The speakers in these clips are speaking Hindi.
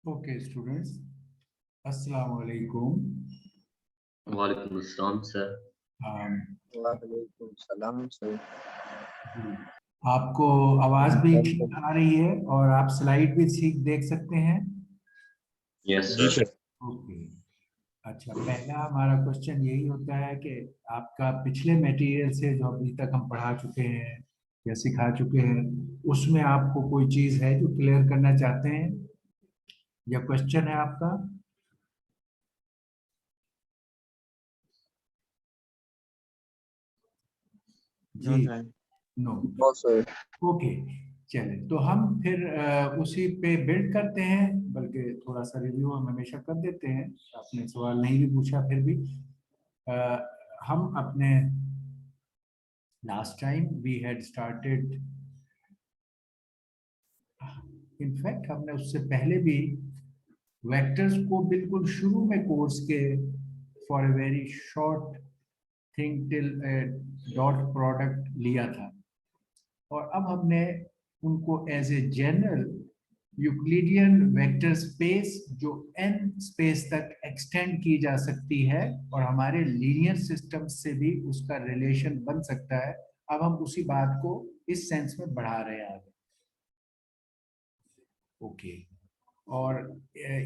Okay, students. Assalamu alaikum. वालेकुम अस्सलाम सर। वालेकुम सलाम सर। आपको आवाज भी ठीक आ रही है और आप स्लाइड भी ठीक देख सकते हैं? यस जी सर। सर। ओके। अच्छा, पहला हमारा क्वेश्चन यही होता है कि आपका पिछले मटेरियल से जो अभी तक हम पढ़ा चुके हैं या सिखा चुके हैं, उसमें आपको कोई चीज है जो क्लियर करना चाहते हैं या क्वेश्चन है आपका? जी, नो। No sir. ओके, चले तो हम फिर उसी पे बिल्ड करते हैं, बल्कि थोड़ा सा रिव्यू हम हमेशा कर देते हैं। आपने सवाल नहीं भी पूछा फिर भी हम अपने last time we had started, in fact हमने उससे पहले भी वेक्टर्स को बिल्कुल शुरू में कोर्स के for a very short thing till dot product लिया था, और अब हमने उनको as a general Euclidean vector space जो n स्पेस तक एक्सटेंड की जा सकती है और हमारे लीनियर सिस्टम से भी उसका रिलेशन बन सकता है, अब हम उसी बात को इस सेंस में बढ़ा रहे हैं आगे। ओके, और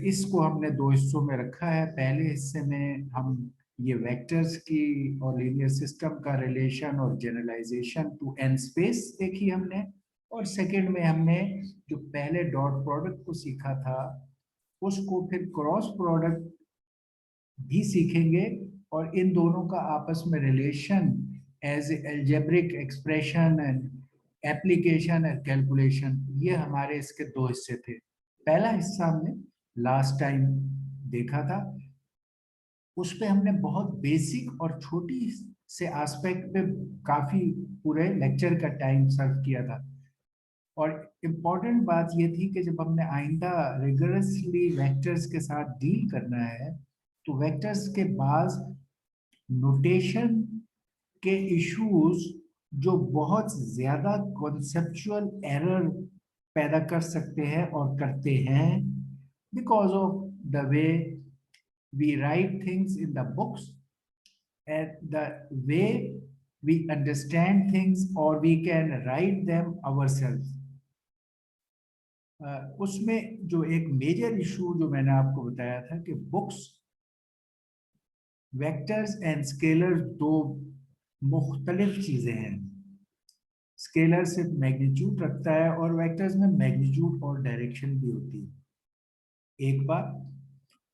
इसको हमने दो हिस्सों में रखा है। पहले हिस्से में हम ये वेक्टर्स की और लीनियर सिस्टम का रिलेशन और जनरलाइजेशन टू n स्पेस देखी हमने, और सेकंड में हमने जो पहले डॉट प्रोडक्ट को सीखा था उसको फिर क्रॉस प्रोडक्ट भी सीखेंगे, और इन दोनों का आपस में relation as algebraic expression and application and calculation, ये हमारे इसके दो हिस्से थे। पहला हिस्सा हमने लास्ट टाइम देखा था, उस पे हमने बहुत बेसिक और छोटी से एस्पेक्ट पे काफी पूरे लेक्चर का टाइम सर्व किया था। और इम्पॉर्टेंट बात ये थी कि जब हमने आइंदा रिगरसली वेक्टर्स के साथ डील करना है तो वेक्टर्स के बाद नोटेशन के इश्यूज जो बहुत ज्यादा कॉन्सेप्चुअल एरर पैदा कर सकते हैं और करते हैं, because of the way we write things in the books and the way we understand things or we can write them ourselves. उसमें जो एक मेजर इशू जो मैंने आपको बताया था कि बुक्स, वेक्टर्स एंड स्केलर्स दो मुख्तलिफ चीजें हैं। स्केलर सिर्फ मैग्नीट्यूड रखता है और वेक्टर्स में मैग्नीट्यूड और डायरेक्शन भी होती है, एक बात।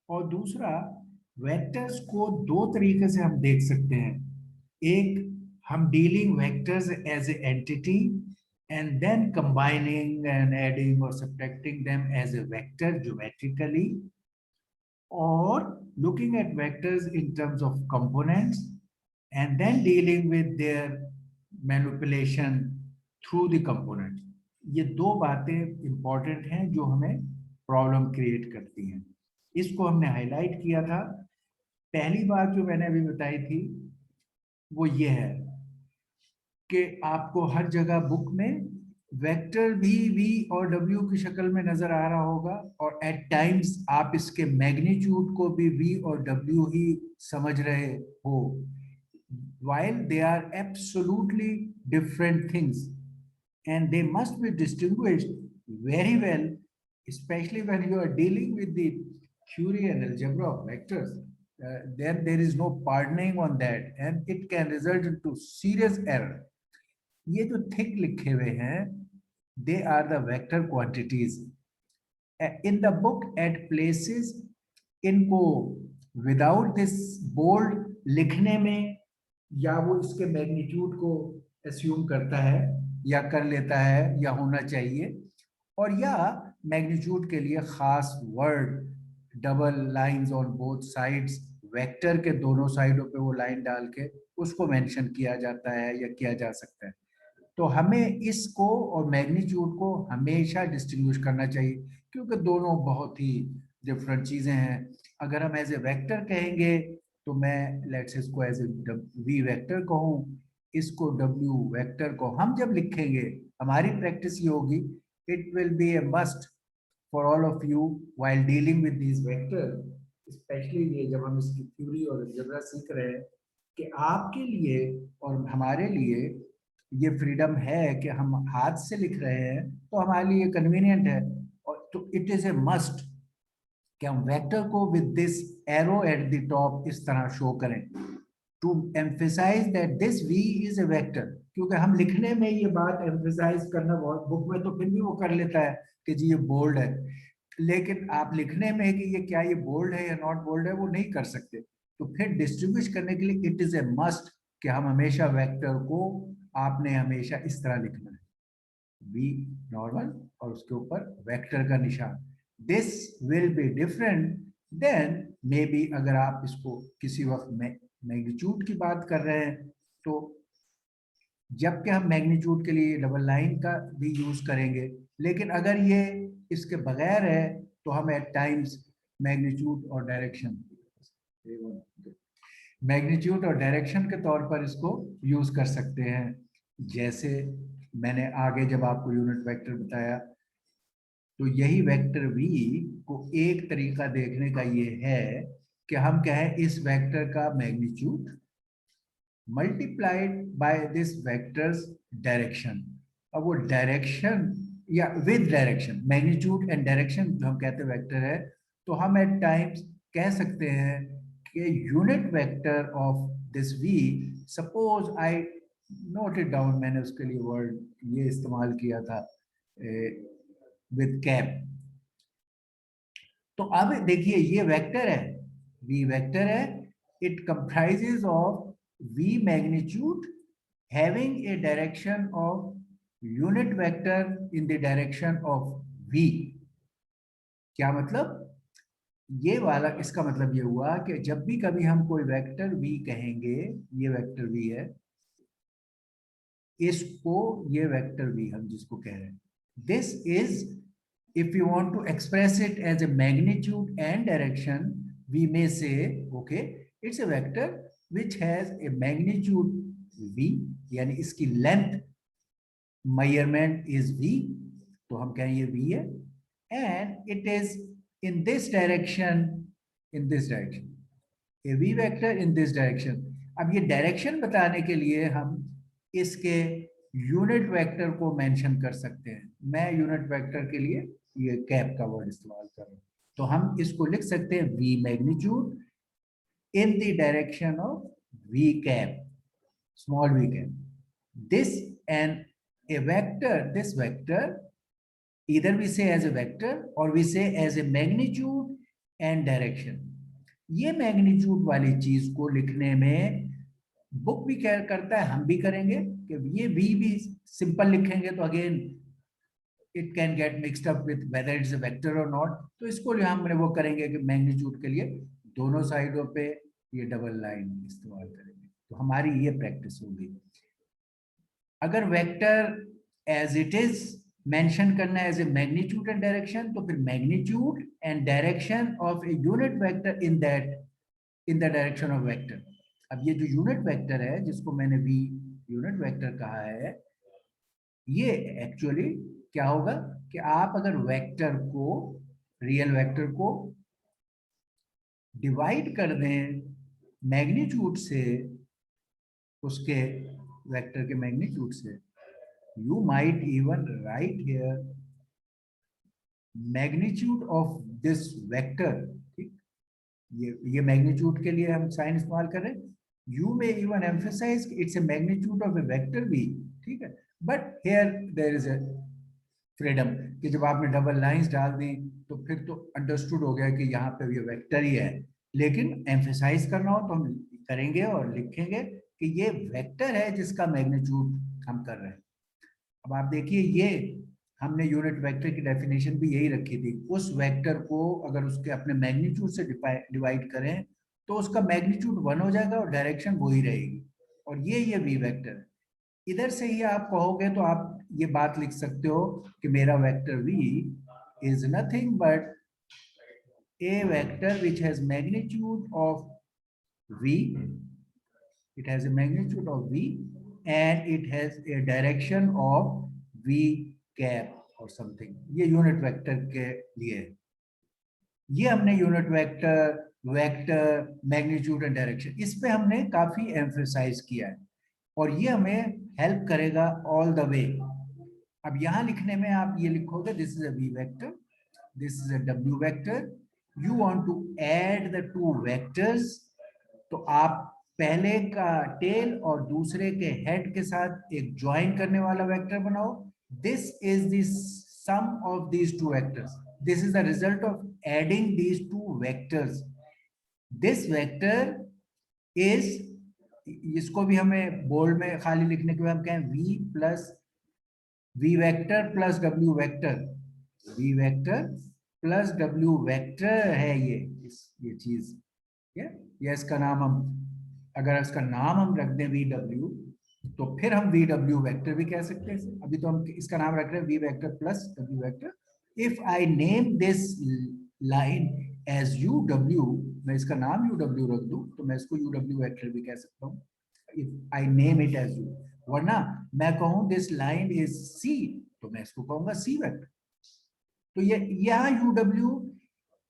और दूसरा, वेक्टर्स को दो तरीके से हम देख सकते हैं। एक, हम dealing vectors as a entity and then combining and adding or subtracting them as a vector geometrically, or looking at vectors in terms of components and then dealing with their manipulation through the components. ये दो बातें इंपॉर्टेंट हैं जो हमें प्रॉब्लम क्रिएट करती हैं, इसको हमने हाईलाइट किया था। पहली बात जो मैंने अभी बताई थी वो ये है कि आपको हर जगह बुक में वेक्टर भी v और w की शक्ल में नजर आ रहा होगा, और एट टाइम्स आप इसके मैग्नीट्यूड को भी v और w ही समझ रहे हो, while they are absolutely different things and they must be distinguished very well, especially when you are dealing with the theory and algebra of vectors. Then there is no pardoning on that and it can result into serious error. ये जो थिक लिखे हुए हैं, they are the vector quantities in the book at places. इनको विदाउट दिस बोल्ड लिखने में या वो इसके मैग्नीट्यूड को एस्यूम करता है या कर लेता है या होना चाहिए, और या मैग्नीट्यूड के लिए खास word double lines on both sides, vector के दोनों साइडों पे वो लाइन डाल के उसको मेंशन किया जाता है या किया जा सकता है। तो हमें इसको और मैग्नीट्यूड को हमेशा डिस्टिंग्विश करना चाहिए, क्योंकि दोनों बहुत ही डिफरेंट चीजें हैं। अगर हम एज ए वेक्टर कहेंगे तो मैं लेट्स इसको एज ए वी वेक्टर कहूँ, इसको डब्ल्यू वेक्टर को हम जब लिखेंगे हमारी प्रैक्टिस ये होगी, it will be A must for all of you while dealing with these vectors, especially ये जब हम इसकी थ्योरी और अलजेब्रा सीख रहे हैं, कि आपके लिए और हमारे लिए ये फ्रीडम है कि हम हाथ से लिख रहे हैं तो हमारे लिए कन्वीनियंट है, और तो इट इज ए मस्ट कि हम वेक्टर को with this arrow at the top इस तरह शो करें to emphasise that this v is a vector, क्योंकि हम लिखने में ये बात एम्फेसाइज करना बहुत, बुक में तो फिर भी वो कर लेता है कि जी ये बोल्ड है, लेकिन आप लिखने में कि ये क्या ये बोल्ड है या नॉट बोल्ड है वो नहीं कर सकते। तो फिर डिस्ट्रीब्यूट करने के लिए इट इज ए मस्ट कि हम हमेशा वेक्टर को आपने हमेशा इस तरह लिखना है, v नॉर्मल और उसके ऊपर वेक्टर का निशान। This will be different than may be अगर आप इसको किसी वक्त में मैग्नीट्यूड की बात कर रहे हैं तो जबकि हम मैग्नीट्यूड के लिए डबल लाइन का भी यूज करेंगे, लेकिन अगर ये इसके बगैर है तो हम एट टाइम्स मैग्नीट्यूड और डायरेक्शन के तौर पर इसको यूज कर सकते हैं। जैसे मैंने आगे जब आपको यूनिट वेक्टर बताया, तो यही वेक्टर v को एक तरीका देखने का ये है कि हम कहें इस वेक्टर का magnitude multiplied by this vectors direction. अब वो डायरेक्शन या with direction, magnitude and direction जो हम कहते हैं वेक्टर है, तो हम एट टाइम्स कह सकते हैं कि unit vector of this v, suppose I note it down, मैंने उसके लिए वर्ड ये इस्तेमाल किया था विद कैप। तो अब देखिए ये वेक्टर है, v वेक्टर है, it comprises of v magnitude having a direction of unit vector in the direction of v। क्या मतलब, ये वाला इसका मतलब ये हुआ कि जब भी कभी हम कोई वेक्टर v कहेंगे, ये वेक्टर v है, इसको ये वेक्टर v हम जिसको कह रहे हैं, this is if you want to express it as a magnitude and direction, we may say okay, it's a vector which has a magnitude v, यानी इसकी लेंथ measurement is v, तो हम कहें ये v है, and it is in this direction, a v vector in this direction। अब ये डायरेक्शन बताने के लिए हम इसके यूनिट वेक्टर को मेंशन कर सकते हैं। मैं यूनिट वेक्टर के लिए ये कैप का वर्ड इस्तेमाल कर रहा हूं, तो हम इसको लिख सकते हैं v magnitude in the direction of v cap, small v cap। this and a vector, this vector either we say as a vector or we say as a magnitude and direction। ये मैग्नीट्यूड वाली चीज को लिखने में बुक भी क्या करता है, हम भी करेंगे कि ये v भी सिंपल लिखेंगे तो again it can get mixed up with whether it's a vector और नॉट, तो इसको लिए हमने वो करेंगे कि मैग्नीट्यूड के लिए दोनों साइडों पे ये डबल लाइन इस्तेमाल करेंगे, तो हमारी ये प्रैक्टिस होगी। अगर vector as it is mention करना है as a magnitude and direction, तो फिर magnitude and direction of a unit vector in the direction of vector. अब ये जो यूनिट वेक्टर है जिसको मैंने v यूनिट वेक्टर कहा है, ये एक्चुअली क्या होगा कि आप अगर वेक्टर को, रियल वेक्टर को डिवाइड कर दें मैग्नीट्यूड से, उसके वेक्टर के मैग्नीट्यूड से, you might even write here magnitude of this vector। ठीक, ये मैग्नीट्यूड के लिए हम साइन इस्तेमाल कर रहे हैं, you may even emphasize it's a magnitude of a vector v, ठीक है, but here there is a freedom कि जब आपने डबल लाइंस डाल दी तो फिर तो अंडरस्टूड हो गया कि यहाँ पे ये वेक्टर ही है, लेकिन एम्फेसाइज करना हो तो हम करेंगे और लिखेंगे कि ये वेक्टर है जिसका मैग्नीट्यूड हम कर रहे हैं। अब आप देखिए ये हमने यूनिट वेक्टर की डेफिनेशन भी यही रखी थी, उस वेक्टर को अगर उसके अपने मैग्नीट्यूड से डिवाइड करें तो उसका मैग्नीट्यूड 1 हो जाएगा और डायरेक्शन वो ही रहेगी, और ये v वेक्टर है। इधर से ही आप कहोगे तो आप ये बात लिख सकते हो कि मेरा vector v is nothing but a vector which has magnitude of v, it has a magnitude of v and it has a direction of v cap। और समथिंग, ये यूनिट वेक्टर के लिए है। ये हमने unit vector, magnitude and direction, इस पे हमने काफी एम्फेसाइज किया है और ये हमें हेल्प करेगा ऑल द वे। अब यहाँ लिखने में आप ये लिखोगे this is a V vector, this is a W vector, you want to add the two vectors, तो आप पहले का टेल और दूसरे के हेड के साथ एक ज्वाइन करने वाला वेक्टर बनाओ। This is the sum of these two vectors, this is the result of adding these two vectors. This vector is, इसको भी हमें बोल्ड में खाली लिखने के बाद हम कहें V plus V vector plus W vector, V vector plus W vector है ये चीज, या इसका नाम हम, अगर इसका नाम हम रख दें वी डब्ल्यू, तो फिर हम वी डब्ल्यू वेक्टर भी कह सकते हैं। अभी तो हम इसका नाम रख रहे हैं v vector plus W vector. If I name this line as u डब्ल्यू, मैं इसका नाम यू डब्ल्यू रख दूं तो मैं इसको यू डब्ल्यू वेक्टर भी कह सकता हूँ, if I name it as u. वरना मैं कहूं दिस लाइन इज सी, तो मैं इसको कहूंगा सी वेक्टर। तो ये यहाँ U W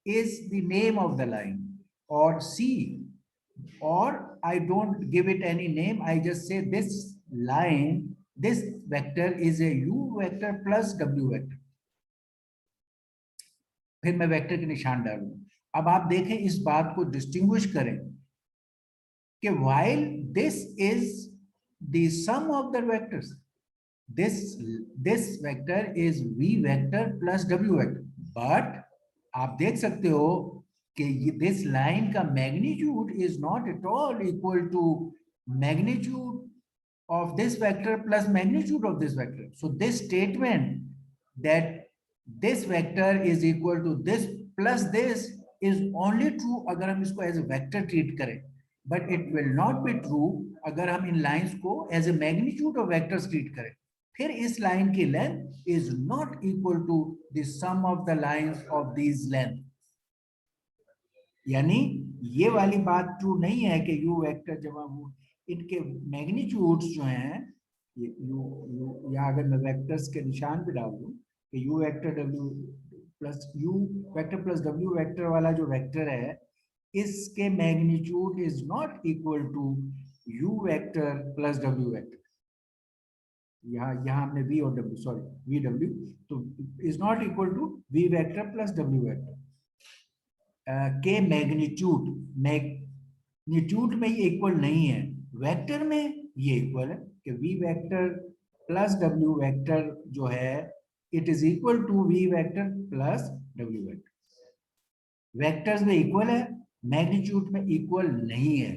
is the name of the line, और सी, or I don't give it any name, I just say this line, this vector is a u vector plus w vector, फिर मैं वेक्टर के निशान डालूंगा। अब आप देखें, इस बात को डिस्टिंग्विश करें कि while this is the sum of the vectors, this vector is v vector plus w vector, but आप देख सकते हो कि this line का magnitude is not at all equal to magnitude of this vector plus magnitude of this vector. So this statement that this vector is equal to this plus this is only true अगर हम इसको as a vector treat करें, but it will not be true अगर हम इन lines को as a magnitude of vectors treat करें। फिर इस लाइन की length is not equal to the sum of the lines of these length, यानी ये वाली बात ट्रू नहीं है कि यू वेक्टर जब हम इनके मैग्नीट्यूड्स जो हैं, ये यू या अगर मैं वेक्टर्स के निशान भी डाल दूं कि U vector W plus W vector वाला जो वेक्टर है, इसके magnitude is not equal to U vector plus W vector. यहाँ हमने वी और डब्ल्यू, सॉरी वी डब्ल्यू, तो is not equal to we vector plus W vector के मैग्नीट्यूड में ये इक्वल नहीं है, वेक्टर में ये इक्वल है कि v vector plus W vector जो है it is equal to we vector plus W vector. Vectors में इक्वल है, मैग्नीट्यूड में इक्वल नहीं है,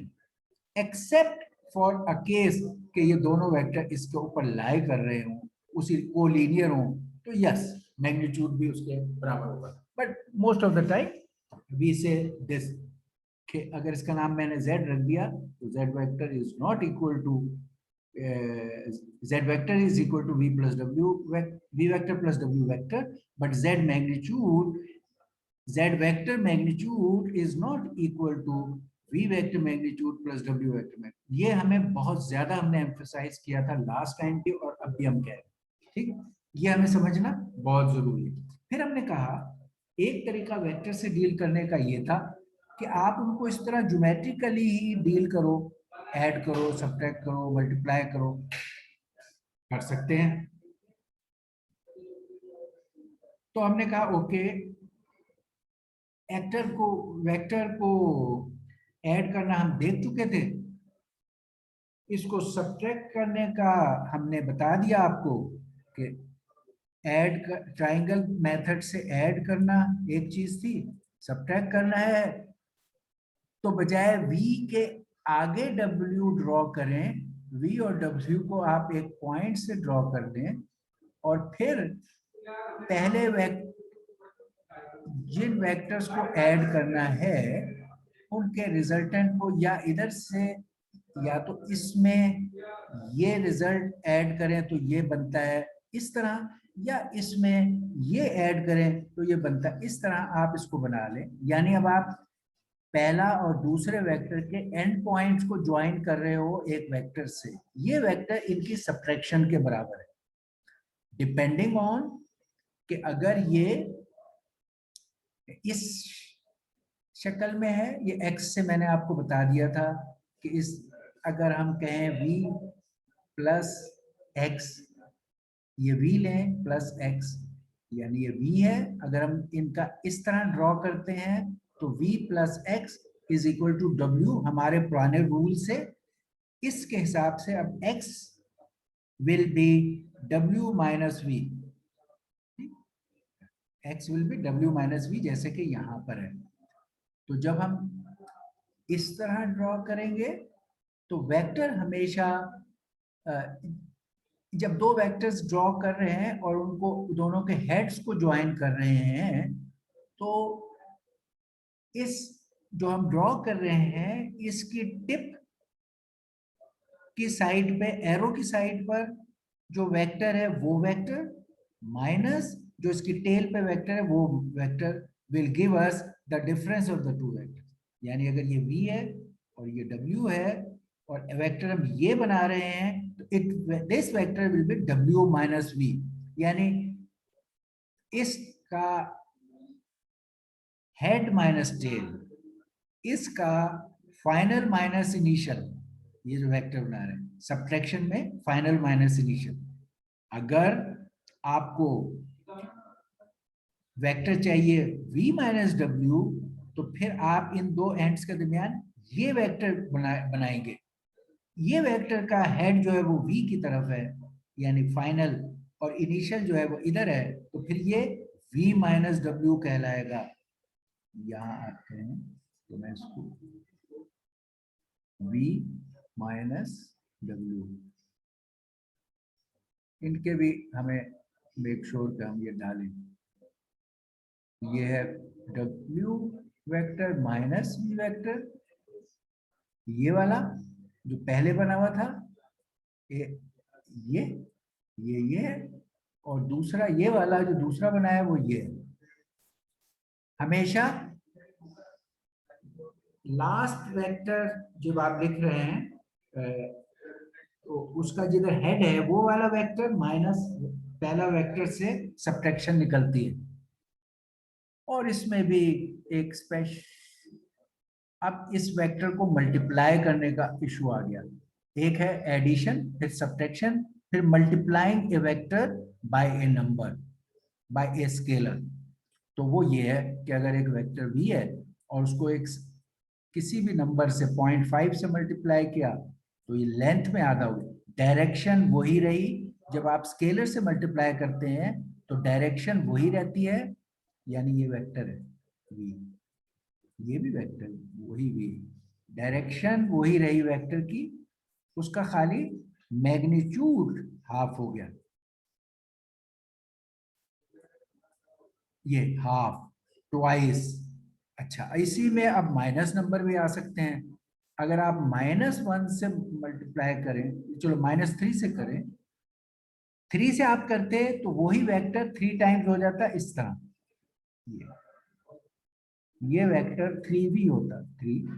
एक्सेप्ट फॉर अ केस कि ये दोनों वेक्टर इसके ऊपर लाई कर रहे हों, उसी कोलिनियर हों, तो यस मैग्नीट्यूड भी उसके बराबर होगा। But most of the time we say this, कि अगर इसका नाम मैंने z रख दिया तो z vector is not equal to z vector is equal to v plus w, v vector plus w vector, but z vector magnitude is not equal to v vector magnitude plus w vector. ये हमें बहुत ज्यादा हमने एम्फसाइज किया था लास्ट टाइम पे और अब भी हम कह रहे हैं, ठीक है, ये हमें समझना बहुत जरूरी है। फिर हमने कहा एक तरीका वेक्टर से डील करने का ये था कि आप उनको इस तरह ज्योमेट्रिकली ही डील करो, ऐड करो, सब्ट्रैक्ट करो, मल्टीप्लाई करो, कर सकते हैं। तो हमने कहा ओके, वेक्टर को ऐड करना हम देख चुके थे, इसको सब्ट्रैक्ट करने का हमने बता दिया आपको कि ऐड ट्राइंगल मेथड से ऐड करना एक चीज थी, सब्ट्रैक्ट करना है तो बजाय v के आगे w ड्रॉ करें, v और w को आप एक पॉइंट से ड्रॉ कर दें और फिर पहले जिन वेक्टर्स को ऐड करना है उनके रिजल्टेंट को या इधर से या तो इसमें ये रिजल्ट ऐड करें तो ये बनता है इस तरह, या इसमें ये ऐड करें तो ये बनता है इस तरह, आप इसको बना लें। यानी अब आप पहला और दूसरे वेक्टर के एंड पॉइंट्स को ज्वाइन कर रहे हो एक वेक्टर से, ये वेक्टर इनकी सब्ट्रैक्शन के बराबर है। डिपेंडिंग ऑन कि अगर ये इस शक्ल में है, ये x से मैंने आपको बता दिया था कि इस अगर हम कहें v प्लस x, ये v लें प्लस x, यानी ये v है। अगर हम इनका इस तरह ड्रॉ करते हैं तो v plus x is equal to w, हमारे पुराने रूल से इसके हिसाब से अब x will be w minus v, x will be w minus v, जैसे कि यहाँ पर है। तो जब हम इस तरह ड्रॉ करेंगे तो वेक्टर हमेशा जब दो वेक्टर्स ड्रॉ कर रहे हैं और उनको दोनों के हेड्स को ज्वाइन कर रहे हैं, तो इस जो हम ड्रॉ कर रहे हैं इसकी टिप की साइड पे, एरो की साइड पर जो वेक्टर है वो वेक्टर माइनस जो इसकी टेल पे वेक्टर है वो vector will give us the difference of the two vectors. यानी अगर ये v है और ये w है और वेक्टर हम ये बना रहे हैं तो this vector will be w minus v, यानी इसका हेड माइनस टेल, इसका फाइनल माइनस इनिशियल, ये जो वेक्टर बना रहे हैं सब्ट्रैक्शन में फाइनल माइनस इनिशियल। अगर आपको वेक्टर चाहिए v माइनस w तो फिर आप इन दो एंड्स के दरमियान ये वेक्टर बनाएंगे। ये वेक्टर का हेड जो है वो v की तरफ है, यानी फाइनल, और इनिशियल जो है वो इधर है, तो फिर ये v माइनस w कहलाएगा। यहाँ आते हैं तो मैं इसको v माइनस w, इनके भी हमें मेक श्योर कि हम ये डालें। ये है w vector minus v vector, ये वाला जो पहले बना हुआ था ये है, और दूसरा ये वाला जो दूसरा बना है वो ये है। हमेशा लास्ट वेक्टर जब आप लिख रहे हैं तो उसका जिधर हेड है वो वाला वेक्टर माइनस पहला वेक्टर से सब्ट्रैक्शन निकलती है। और इसमें भी एक स्पेशल, अब इस वेक्टर को मल्टीप्लाई करने का इशू आ गया। एक है एडिशन, फिर सब्ट्रैक्शन, फिर multiplying a vector by a number, by a scalar. तो वो ये है कि अगर एक वेक्टर v है और उसको एक किसी भी नंबर से 0.5 से मल्टीप्लाई किया तो ये लेंथ में आधा हुआ, डायरेक्शन वही रही। जब आप स्केलर से मल्टीप्लाई करते हैं तो डायरेक्शन वही रहती है, यानी ये वेक्टर है v, ये भी वेक्टर वही v, डायरेक्शन वही रही वेक्टर की, उसका खाली मैग्नीट्यूड हाफ हो गया, ये हाफ ट्वाइस। अच्छा, इसी में अब माइनस नंबर भी आ सकते हैं। अगर आप -1 से मल्टीप्लाई करें, चलो -3 से करें, 3 से आप करते हैं तो वही वेक्टर 3 टाइम्स हो जाता है इस तरह, ये वेक्टर 3v होता, 3v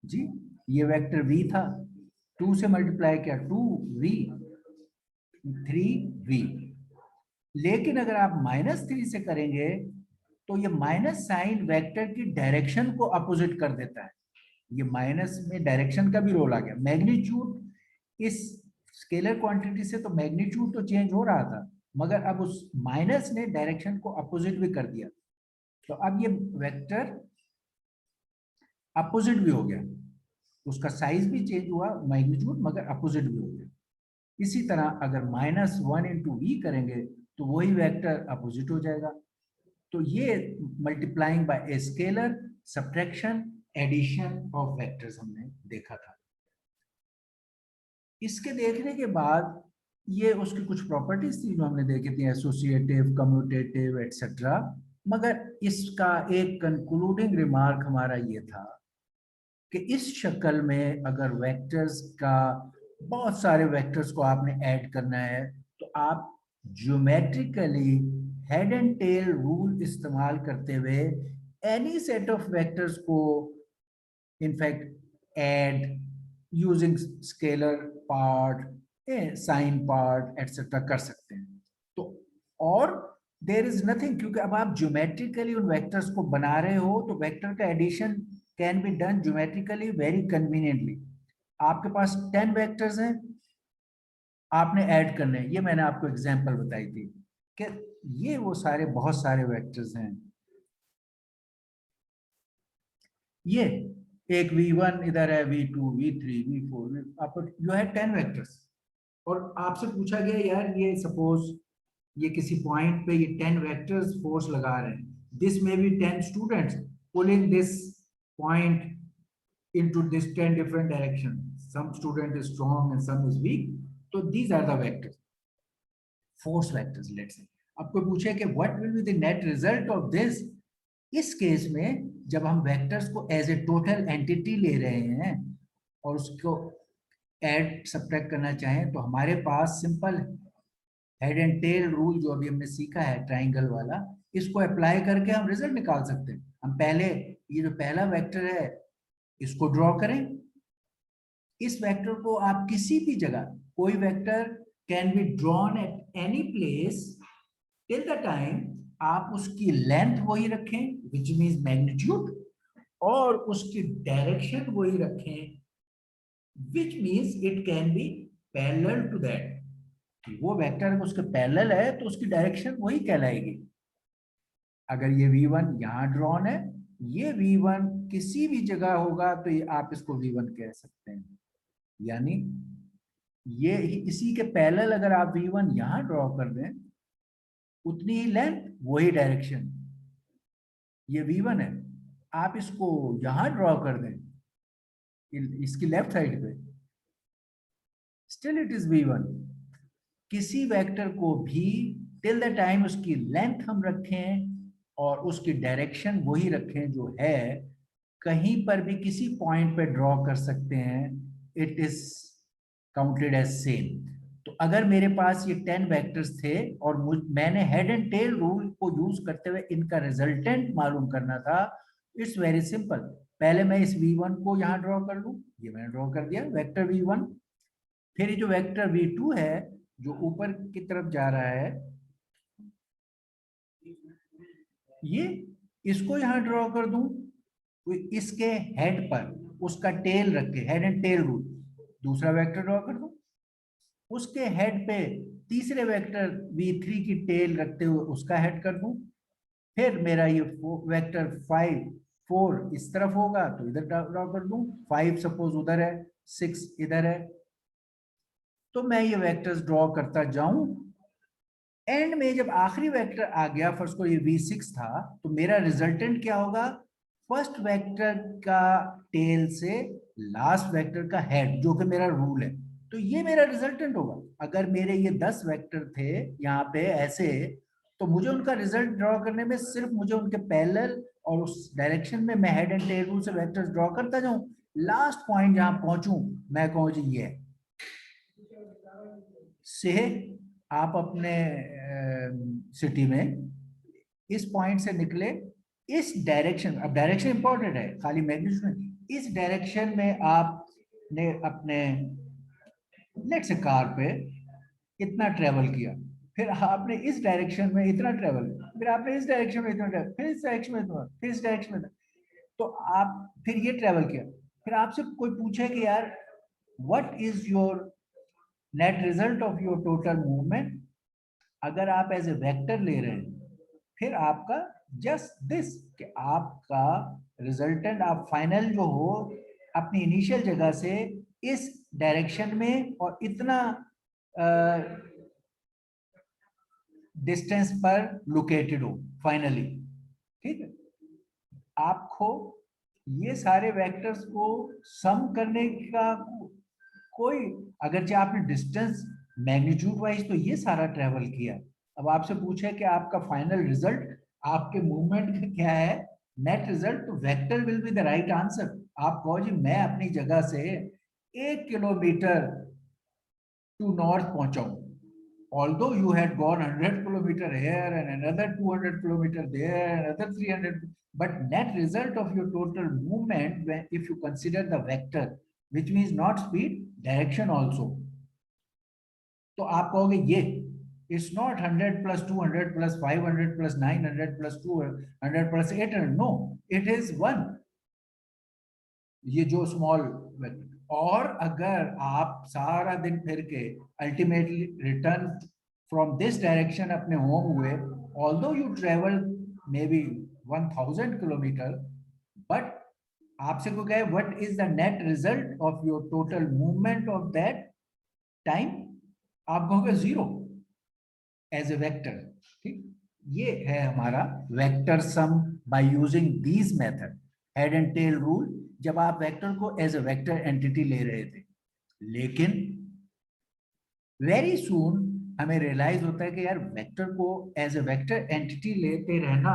जी, ये वेक्टर v था, 2 से मल्टीप्लाई किया 2v, 3v। लेकिन अगर आप -3 से करेंगे तो ये माइनस साइन वेक्टर की डायरेक्शन को अपोजिट कर देता है। ये माइनस में डायरेक्शन का भी रोल आ गया। मैग्नीट्यूड इस स्केलर क्वांटिटी से तो मैग्नीट्यूड तो चेंज हो रहा था, मगर अब उस माइनस ने डायरेक्शन को अपोजिट भी कर दिया, तो अब ये वेक्टर अपोजिट भी हो गया, उसका साइज भी चेंज हुआ मैग्नीट्यूड, मगर अपोजिट भी हो गया। इसी तरह अगर -1 इंटू वी करेंगे तो वही वेक्टर अपोजिट हो जाएगा। तो ये multiplying by a scalar, subtraction, addition of vectors हमने देखा था। इसके देखने के बाद ये उसकी कुछ प्रॉपर्टीज थी जो हमने देखी थी, एसोसिएटिव, कम्यूटेटिव एटसेट्रा, मगर इसका एक कंक्लूडिंग रिमार्क हमारा ये था कि इस शक्ल में अगर वेक्टर्स का, बहुत सारे वेक्टर्स को आपने ऐड करना है तो आप geometrically head and tail rule इस्तेमाल करते हुए एनी सेट ऑफ वेक्टर्स को in fact add using scalar part sign part etcetera कर सकते हैं। तो और देयर इज नथिंग, क्योंकि अब आप ज्योमेट्रिकली उन वेक्टर्स को बना रहे हो तो वेक्टर का addition can be done geometrically very conveniently. आपके पास 10 वेक्टर्स हैं, आपने ऐड करने हैं। ये मैंने आपको एग्जांपल बताई थी कि ये वो सारे बहुत सारे वेक्टर्स हैं। ये एक v1 इधर है, v2 v3 v4, आपको यू हैव 10 वेक्टर्स और आपसे पूछा गया यार ये सपोज ये किसी पॉइंट पे ये 10 वेक्टर्स फोर्स लगा रहे हैं, दिस में be 10 students pulling this point into this 10 different directions, some student is strong and some is weak, so these are the vectors, force vectors let's say। आपको पूछे कि what will be the net result of this, इस केस में जब हम वेक्टर्स को एज ए टोटल एंटिटी ले रहे हैं और उसको ऐड सब्ट्रैक्ट करना चाहें तो हमारे पास simple head and tail rule जो अभी हमने सीखा है ट्राइंगल वाला, इसको अप्लाई करके हम रिजल्ट निकाल सकते हैं। हम पहले ये जो पहला वेक्टर है इसको ड्रॉ करें। इस वेक्टर को आप किसी भी जगह, कोई vector can be drawn at any place till the time आप उसकी लेंथ वही रखें विच मींस मैग्नीट्यूड, और उसकी डायरेक्शन वही रखें which means it can be parallel to that. वो वेक्टर उसके पैरेलल है तो उसकी डायरेक्शन वही कहलाएगी। अगर ये v1 यहां ड्रॉन है, ये v1 किसी भी जगह होगा तो ये आप इसको v1 कह सकते हैं। यानी ये इसी के पैरेलल अगर आप v1 यहां ड्रॉ कर दें, उतनी ही लेंथ वही डायरेक्शन, ये v1 है, आप इसको यहां ड्रॉ कर दें इसकी लेफ्ट साइड पे, स्टिल इट इज v1। किसी वेक्टर को भी टिल द टाइम उसकी लेंथ हम रखें और उसकी डायरेक्शन वही रखें जो है, कहीं पर भी किसी पॉइंट पे ड्रॉ कर सकते हैं, it is counted as same. तो अगर मेरे पास ये 10 वेक्टर्स थे और मैंने हेड एंड टेल रूल को यूज करते हुए इनका रिजल्टेंट मालूम करना था, इट्स वेरी सिंपल। पहले मैं इस v1 को यहां ड्रॉ कर लूं, ये मैंने ड्रॉ कर दिया वेक्टर v1। फिर ये जो वेक्टर v2 है जो ऊपर की तरफ जा रहा है, ये इसको यहां ड्रॉ कर दूं, तो इसके हेड पर उसका टेल रख के हेड एंड टेल रूल दूसरा वेक्टर ड्रॉ कर दूं, उसके हेड पे तीसरे वेक्टर v3 की टेल रखते हुए उसका हेड कर दूं। फिर मेरा ये वेक्टर 5 4 इस तरफ होगा तो इधर ड्रॉ कर दूं, 5 सपोज उधर है, 6 इधर है, तो मैं ये वेक्टर्स ड्रॉ करता जाऊं। एंड में जब आखिरी वेक्टर आ गया, फर्स्ट को ये v6 था, तो मेरा रिजल्टेंट क्या होगा, फर्स्ट वेक्टर का टेल से लास्ट वेक्टर का हेड, जो कि मेरा रूल है, तो ये मेरा रिजल्टेंट होगा। अगर मेरे ये 10 वेक्टर थे यहाँ पे ऐसे, तो मुझे उनका रिजल्ट ड्रॉ करने में सिर्फ मुझे उनके पैरेलल और उस डायरेक्शन में मैं हेड एंड टेल रूल से वेक्टर्स ड्रॉ करता जाऊं, लास्ट पॉइंट जहां पहुंचूं मैं कहूं जी ये से आप अपने सिटी में इस पॉइंट से निकले, इस डायरेक्शन, अब डायरेक्शन इंपॉर्टेंट है खाली मैग्नीट्यूड, इस डायरेक्शन में आपने अपने लेट्स से कार पे इतना ट्रेवल किया, फिर आपने इस डायरेक्शन में इतना ट्रेवल, फिर आपने इस डायरेक्शन में इतना ट्रेवल, फिर इस डायरेक्शन में इतना, फिर इस डायरेक्शन में, तो आप फिर ये ट्रेवल किया। फिर आपसे कोई पूछे कि यार what is your net result of your total movement, अगर आप एज ए वेक्टर ले रहे हैं, फिर आपका जस्ट दिस कि आपका रिजल्टेंट आप फाइनल जो हो अपनी इनिशियल जगह से इस डायरेक्शन में और इतना डिस्टेंस पर लोकेटेड हो फाइनली। ठीक है, आपको ये सारे वेक्टर्स को सम करने का कोई, अगर आपने डिस्टेंस मैग्नीट्यूड वाइज तो ये सारा ट्रेवल किया, अब आपसे पूछे कि आपका फाइनल रिजल्ट आपके मूवमेंट का क्या है, नेट रिजल्ट, तो vector will be the right answer. आप कहो जी मैं अपनी जगह से 1 किलोमीटर टू नॉर्थ पहुंचा हूं, although you had gone 100 kilometer here and another 200 kilometer there, another 300, but net result of your total movement, when if you consider the vector, which means not speed, direction also, तो आप कहोगे ये it's not 100 plus 200 plus 500 plus 900 plus 200 plus 800, no, it is 1, ये जो स्मॉल। और अगर आप सारा दिन फिर के ultimately return from this direction अपने होम हुए, although you travel may be 1000 kilometre, but आपसे को कहे what is the net result of your total movement of that time, आप कहोगे 0 एज ए वेक्टर। ठीक, ये है हमारा vector sum by using these method, head and tail rule, जब आप वेक्टर को एज ए वेक्टर एंटिटी ले रहे थे। लेकिन वेरी सून हमें रियलाइज होता है कि यार वेक्टर को एज ए वेक्टर एंटिटी लेते रहना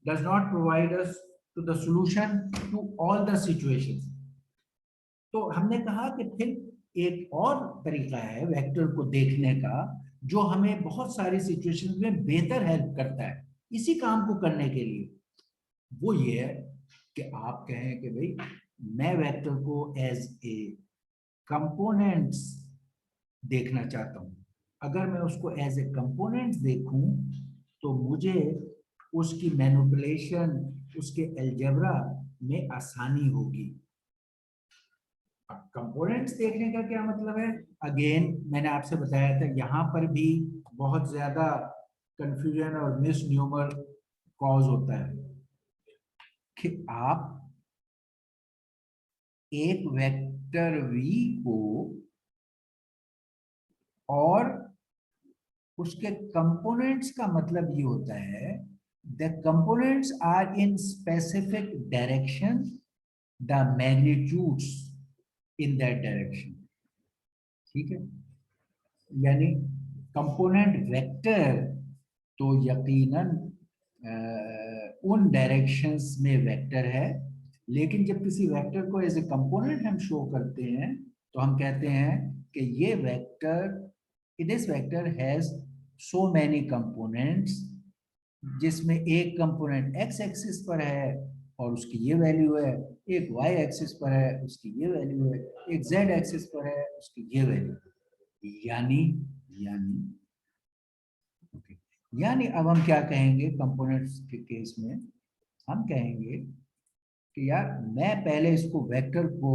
does not provide us to the solution to all the situations. तो हमने कहा कि फिर एक और तरीका है वेक्टर को देखने का जो हमें बहुत सारी सिचुएशंस में बेहतर हेल्प करता है इसी काम को करने के लिए। वो ये है कि आप कहें कि भाई मैं वेक्टर को एज ए कंपोनेंट्स देखना चाहता हूं। अगर मैं उसको एज ए कंपोनेंट्स देखूं तो मुझे उसकी मैनिपुलेशन, उसके अलजेब्रा में आसानी होगी। कंपोनेंट्स देखने का क्या मतलब है, अगेन मैंने आपसे बताया था, यहां पर भी बहुत ज्यादा कंफ्यूजन और मिसन्यूमर कॉज होता है कि आप एक वेक्टर v को और उसके कंपोनेंट्स का मतलब ये होता है the components are in specific direction, the magnitudes in that direction. ठीक है, यानी कंपोनेंट वेक्टर तो यकीनन उन डायरेक्शंस में वेक्टर है, लेकिन जब किसी वेक्टर को एज ए कंपोनेंट हम शो करते हैं तो हम कहते हैं कि ये vector, this vector has so many components, जिसमें एक कंपोनेंट एक्स एक्सिस पर है और उसकी ये वैल्यू है, एक वाई एक्सिस पर है उसकी ये वैल्यू है, एक जेड एक्सिस पर है उसकी ये वैल्यू है। यानी okay, यानी अब हम क्या कहेंगे कंपोनेंट्स के केस में, हम कहेंगे कि यार मैं पहले इसको वेक्टर को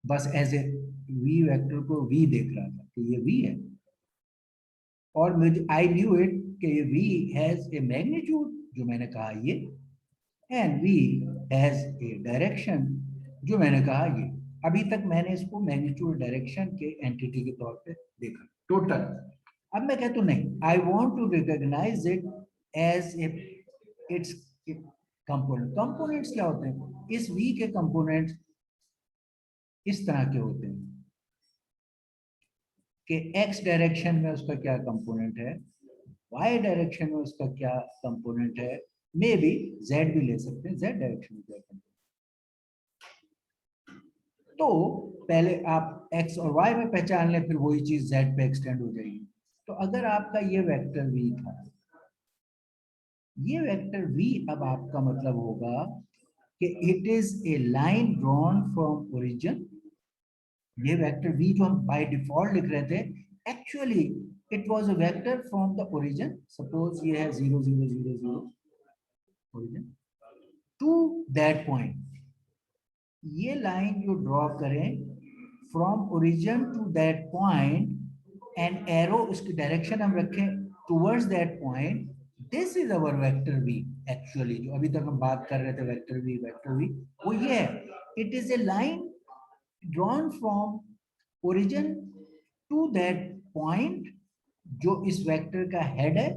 बस एज ए वी वेक्टर को वी देख रहा था कि ये वी है, और मुझे आई न्यू इट कि ये वी हैज ए मैग्नीट्यूड जो मैंने कहा ये, and we has a direction जो मैंने कहा ये। अभी तक मैंने इसको मैग्नीट्यूड डायरेक्शन के एंटिटी के तौर पे देखा टोटल। अब मैं कहता हूं नहीं, I want to recognise it as its component. Components क्या होते हैं, इस वी के कंपोनेंट्स इस तरह के होते हैं कि एक्स डायरेक्शन में उसका क्या कंपोनेंट है, वाई डायरेक्शन में उसका क्या कंपोनेंट है, मे बी जेड भी ले सकते हैं, जेड डायरेक्शन में क्या कंपोनेंट। तो पहले आप एक्स और वाई में पहचान लें, फिर वही चीज जेड पे एक्सटेंड हो जाएगी। तो अगर आपका ये वेक्टर वी था, ये वेक्टर वी अब आपका मतलब होगा कि it is a line drawn from origin. ये वेक्टर v जो हम बाय डिफॉल्ट लिख रहे थे, actually it was a vector from the origin. Suppose ये है 0 0 0 0 ओरिजिन टू दैट पॉइंट। ये लाइन जो ड्रॉ करें from origin to that point and arrow उसकी डायरेक्शन हम रखें towards that point, this is our vector v। Actually जो अभी तक हम बात कर रहे थे वेक्टर v वो ये है, it is a line drawn from origin to that point जो इस वेक्टर का हेड है,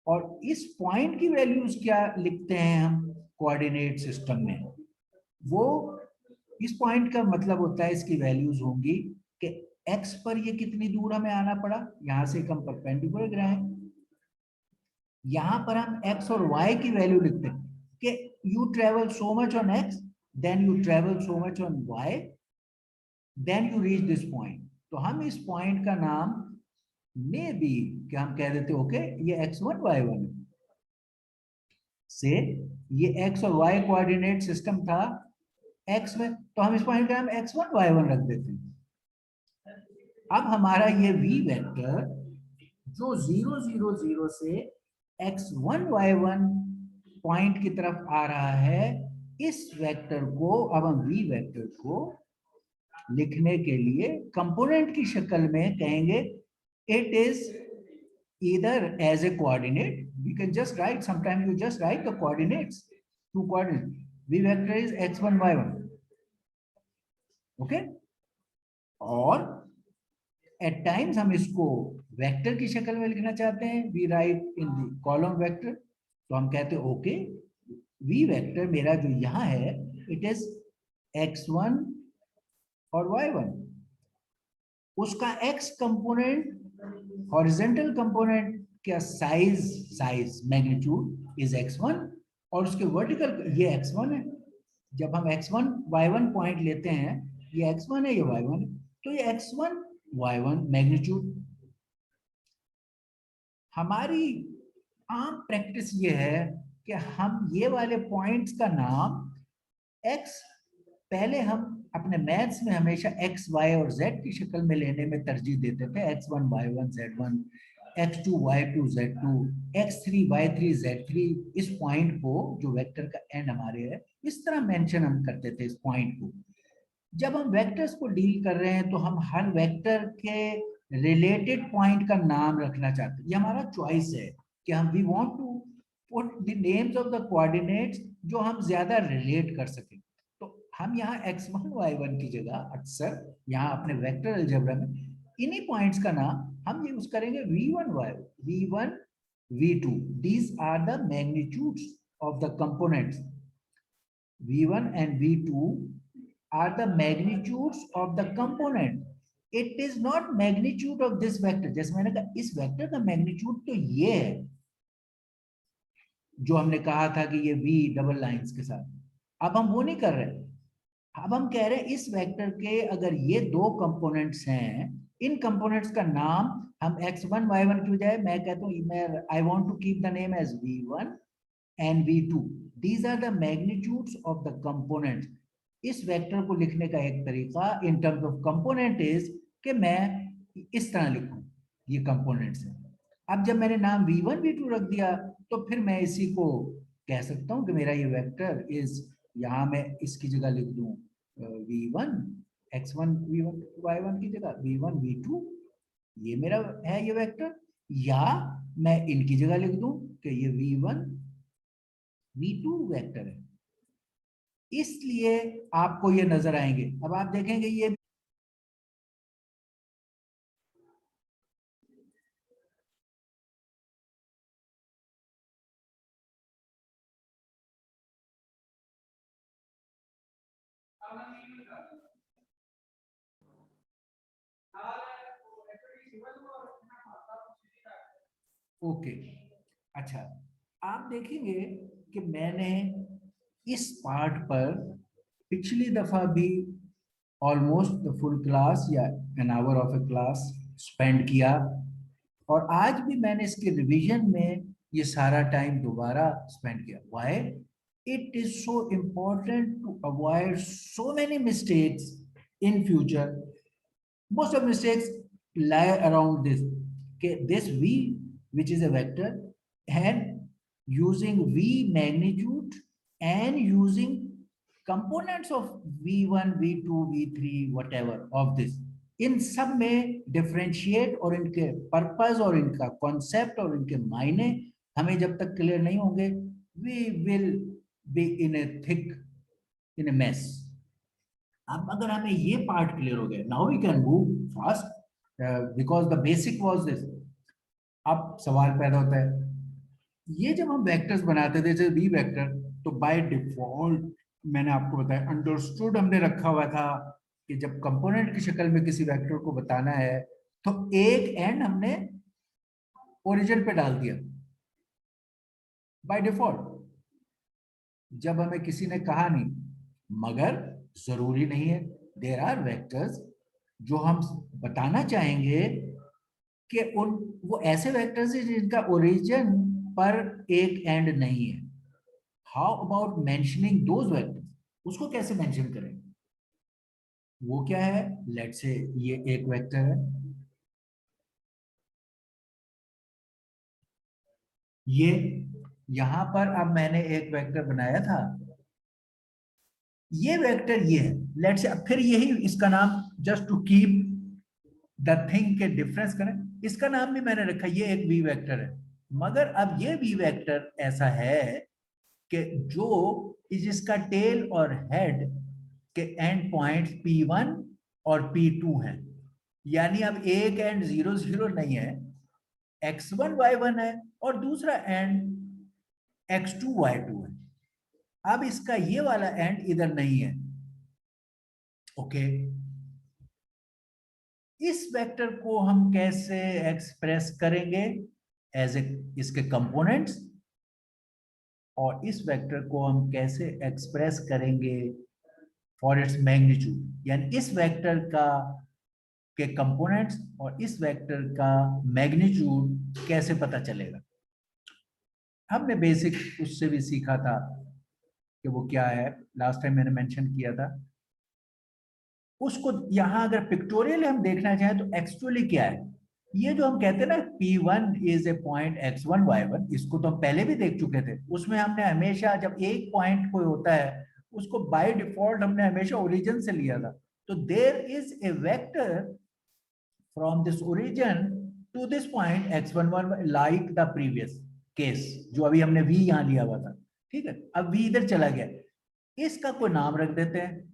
और इस पॉइंट की वैल्यूज क्या लिखते हैं हम कोऑर्डिनेट सिस्टम में, वो इस पॉइंट का मतलब होता है इसकी वैल्यूज होंगी कि x पर ये कितनी दूर हमें आना पड़ा, यहां से हम परपेंडिकुलर गए हैं, यहां पर हम x और y की वैल्यू लिखते हैं कि you travel so much on x, then you travel so much on y, then you reach this point। तो हम इस पॉइंट का नाम मे बी क्या हम कह देते ओके ये x1 y1 है, से ये x और y कोऑर्डिनेट सिस्टम था x में, तो हम इस पॉइंट का नाम x1 y1 रख देते हैं। अब हमारा ये v वेक्टर जो 0 0 0 से x1 y1 पॉइंट की तरफ आ रहा है, इस वेक्टर को अब हम v वेक्टर को लिखने के लिए कंपोनेंट की शक्ल में कहेंगे it is either as a coordinate, we can just write, sometimes you just write the coordinates, two coordinates. V vector is x1 y1, okay, और at times हम इसको वेक्टर की शक्ल में लिखना चाहते हैं, we write in the column vector, तो हम कहते हैं ओके v वेक्टर मेरा जो यहाँ है it is x1 और y1, उसका x कंपोनेंट हॉरिजॉन्टल कंपोनेंट क्या साइज मैग्नीट्यूड इज x1 और उसके वर्टिकल ये x1 है। जब हम x1 y1 पॉइंट लेते हैं, ये x1 है, ये y1 है, तो ये x1 y1 मैग्नीट्यूड। हमारी आम प्रैक्टिस ये है कि हम ये वाले पॉइंट्स का नाम x, पहले हम अपने मैथ्स में हमेशा x, y और z की शक्ल में लेने में तरजीह देते थे, x1 y1 z1, x2 y2 z2, x3 y3 z3। इस पॉइंट को जो वेक्टर का एंड हमारे है, इस तरह मेंशन हम करते थे इस पॉइंट को। जब हम वेक्टर्स को डील कर रहे हैं तो हम हर वेक्टर के रिलेटेड पॉइंट का नाम रखना चाहते हैं, ये हमारा चॉइस है कि हम we want to put the names of the coordinates जो हम ज्यादा रिलेट कर सकें। हम यहाँ x1 y1 की जगह अक्सर यहाँ अपने वेक्टर अलजेब्रा में इन्हीं पॉइंट्स का नाम हम यूज करेंगे v1 y1, v1 v2। these are the magnitudes of the components, v1 and v2 are the magnitudes of the component, it is not magnitude of this vector। जैसे मैंने कहा इस वेक्टर का मैग्नीट्यूड तो ये है जो हमने कहा था कि ये v डबल लाइंस के साथ, अब हम वो नहीं कर रहे। अब हम कह रहे हैं इस वेक्टर के अगर ये दो कंपोनेंट्स हैं, इन कंपोनेंट्स का नाम हम x1 y1 की बजाय मैं कहता हूं मैं I want to keep the name as v1 and v2। These are the magnitudes of the components. इस वेक्टर को लिखने का एक तरीका in terms of component is कि मैं इस तरह लिखूं, ये कंपोनेंट्स हैं। अब जब मैंने नाम v1 v2 रख दिया तो फिर मैं इसी को कह सकता हूं कि मेरा ये वेक्टर इज, यहां मैं इसकी जगह लिख दूं v1 x1 v1 y1 की जगह v1 v2, ये मेरा है ये वेक्टर, या मैं इनकी जगह लिख दूं कि ये v1 v2 वेक्टर है। इसलिए आपको ये नजर आएंगे। अब आप देखेंगे ये ओके अच्छा, आप देखेंगे कि मैंने इस पार्ट पर पिछली दफा भी ऑलमोस्ट द फुल क्लास या an hour of A class spend किया, और आज भी मैंने इसके रिवीजन में ये सारा टाइम दोबारा स्पेंड किया। Why? It is so important to avoid so many mistakes in future. most of mistakes lie around this, okay, this v which is a vector and using v magnitude and using components of v1 v2 v3 whatever of this, इन सब में डिफरेंशिएट और इनके पर्पस और इनका कॉन्सेप्ट और इनके मायने हमें जब तक क्लियर नहीं होंगे, we will be in a thick in a mess. अब अगर हमें ये पार्ट क्लियर हो गया, now we can move fast because the basic was this. अब सवाल पैदा होता है, ये जब हम वेक्टर्स बनाते थे जैसे वी वेक्टर, तो बाय डिफॉल्ट मैंने आपको बताया अंडरस्टूड हमने रखा हुआ था कि जब कंपोनेंट की शक्ल में किसी वेक्टर को बताना है तो एक एंड हमने ओरिजिन पे डाल दिया बाय डिफॉल्ट, जब हमें किसी ने कहा नहीं। मगर जरूरी नहीं है, देयर आर वेक्टर्स जो हम बताना चाहेंगे कि उन वो ऐसे वेक्टर्स हैं जिनका ओरिजिन पर एक एंड नहीं है। How about mentioning those vectors, उसको कैसे मेंशन करें? वो क्या है? लेट्स से ये एक वेक्टर है, ये यहां पर अब मैंने एक वेक्टर बनाया था, ये वेक्टर ये है, लेट्स से, फिर यही इसका नाम, just to keep the thing के डिफरेंस करें, इसका नाम भी मैंने रखा, ये एक वी वेक्टर है। मगर अब ये वी वेक्टर ऐसा है कि जो जिसका टेल और हेड के एंड पॉइंट्स P1 और P2 हैं, यानी अब एक एंड 0 0 नहीं है, x1 y1 है और दूसरा एंड x2 y2 है। अब इसका ये वाला एंड इधर नहीं है, ओके। इस वेक्टर को हम कैसे एक्सप्रेस करेंगे एज ए इसके कंपोनेंट्स, और इस वेक्टर को हम कैसे एक्सप्रेस करेंगे फॉर इट्स मैग्नीट्यूड, यानी इस वेक्टर का के कंपोनेंट्स और इस वेक्टर का मैग्नीट्यूड कैसे पता चलेगा। हमने बेसिक उससे भी सीखा था कि वो क्या है, लास्ट टाइम मैंने मेंशन किया था उसको। यहां अगर पिक्टोरियल हम देखना चाहें तो एक्चुअली क्या है, ये जो हम कहते हैं ना P1 is a point x1 y1, इसको तो हम पहले भी देख चुके थे। उसमें हमने हमेशा जब एक पॉइंट कोई होता है उसको बाय डिफॉल्ट हमने हमेशा ओरिजिन से लिया था। तो there is a vector from this origin to this point x1 1 like the previous case, जो अभी हमने v यहां लिया हुआ था, ठीक है। अब v इधर चला गया, इसका कोई नाम रख देते हैं।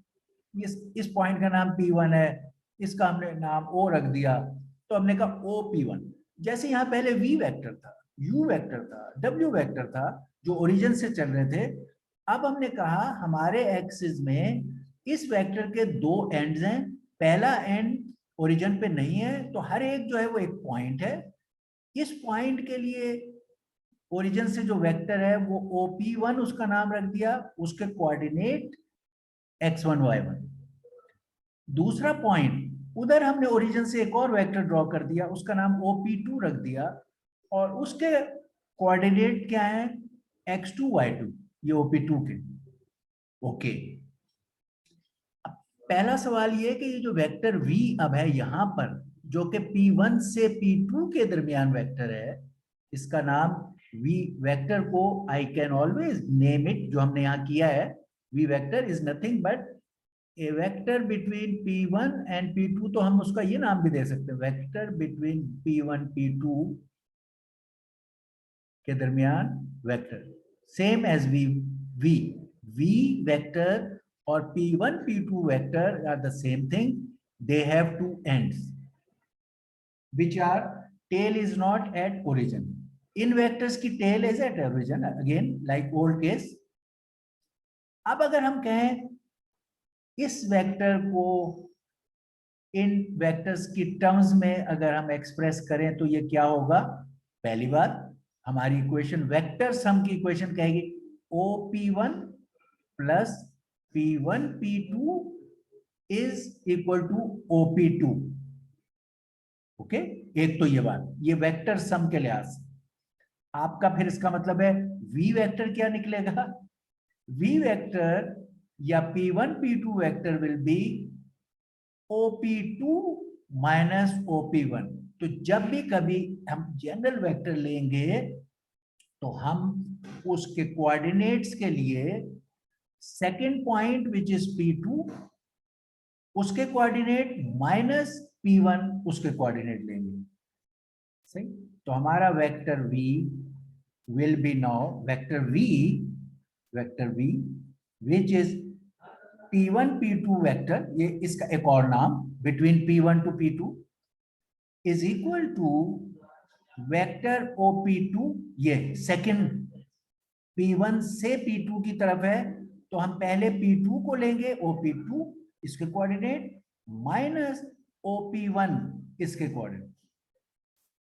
इस पॉइंट का नाम P1 है, इसका हमने नाम O रख दिया, तो हमने कहा OP1। जैसे यहाँ पहले V वेक्टर था, U वेक्टर था, W वेक्टर था, जो ओरिजिन से चल रहे थे। अब हमने कहा हमारे एक्सिस में इस वेक्टर के दो एंड्स हैं, पहला एंड ओरिजिन पे नहीं है, तो हर एक जो है वो एक पॉइंट है। इस पॉइंट के लिए ओरिजिन से जो वेक्टर है वो OP1 उसका नाम रख दिया, उसके कोऑर्डिनेट x1 y1। दूसरा पॉइंट उधर हमने ओरिजिन से एक और वेक्टर ड्रॉ कर दिया, उसका नाम OP2 रख दिया, और उसके कोऑर्डिनेट क्या है x2 y2, ये OP2 के, ओके। पहला सवाल ये कि ये जो वेक्टर v अब है यहां पर, जो कि P1 से P2 के दरमियान वेक्टर है, इसका नाम v वेक्टर को I can always name it, जो हमने यहां किया है, v vector is nothing but A vector between P1 and P2, तो हम उसका ये नाम भी दे सकते हैं, वेक्टर बिटवीन P1 P2 के दरमियान vector, same as v vector और P1 P2 vector are the same thing, they have two ends which are tail is not at origin. इन वेक्टर्स की tail is at origin again like old case. अब अगर हम कहें इस वेक्टर को इन वेक्टर्स की टर्म्स में अगर हम एक्सप्रेस करें तो ये क्या होगा। पहली बात, हमारी इक्वेशन वेक्टर सम की इक्वेशन कहेगी OP1 plus P1 P2 is equal to OP2, okay. एक तो ये बात, ये वेक्टर सम के लिहाज से आपका, फिर इसका मतलब है v वेक्टर क्या निकलेगा, v वेक्टर या P1 P2 vector will be OP2 minus OP1। तो जब भी कभी हम जनरल वेक्टर लेंगे तो हम उसके कोऑर्डिनेट्स के लिए second point which is P2 उसके कोऑर्डिनेट माइनस P1 उसके कोऑर्डिनेट लेंगे, सही। तो हमारा vector v will be now vector v which is P1 P2 vector, ये इसका एक और नाम, between P1 to P2 is equal to vector OP2, ये सेकंड P1 से P2 की तरफ है, तो हम पहले P2 को लेंगे OP2 इसके कोऑर्डिनेट माइनस OP1 इसके कोऑर्डिनेट,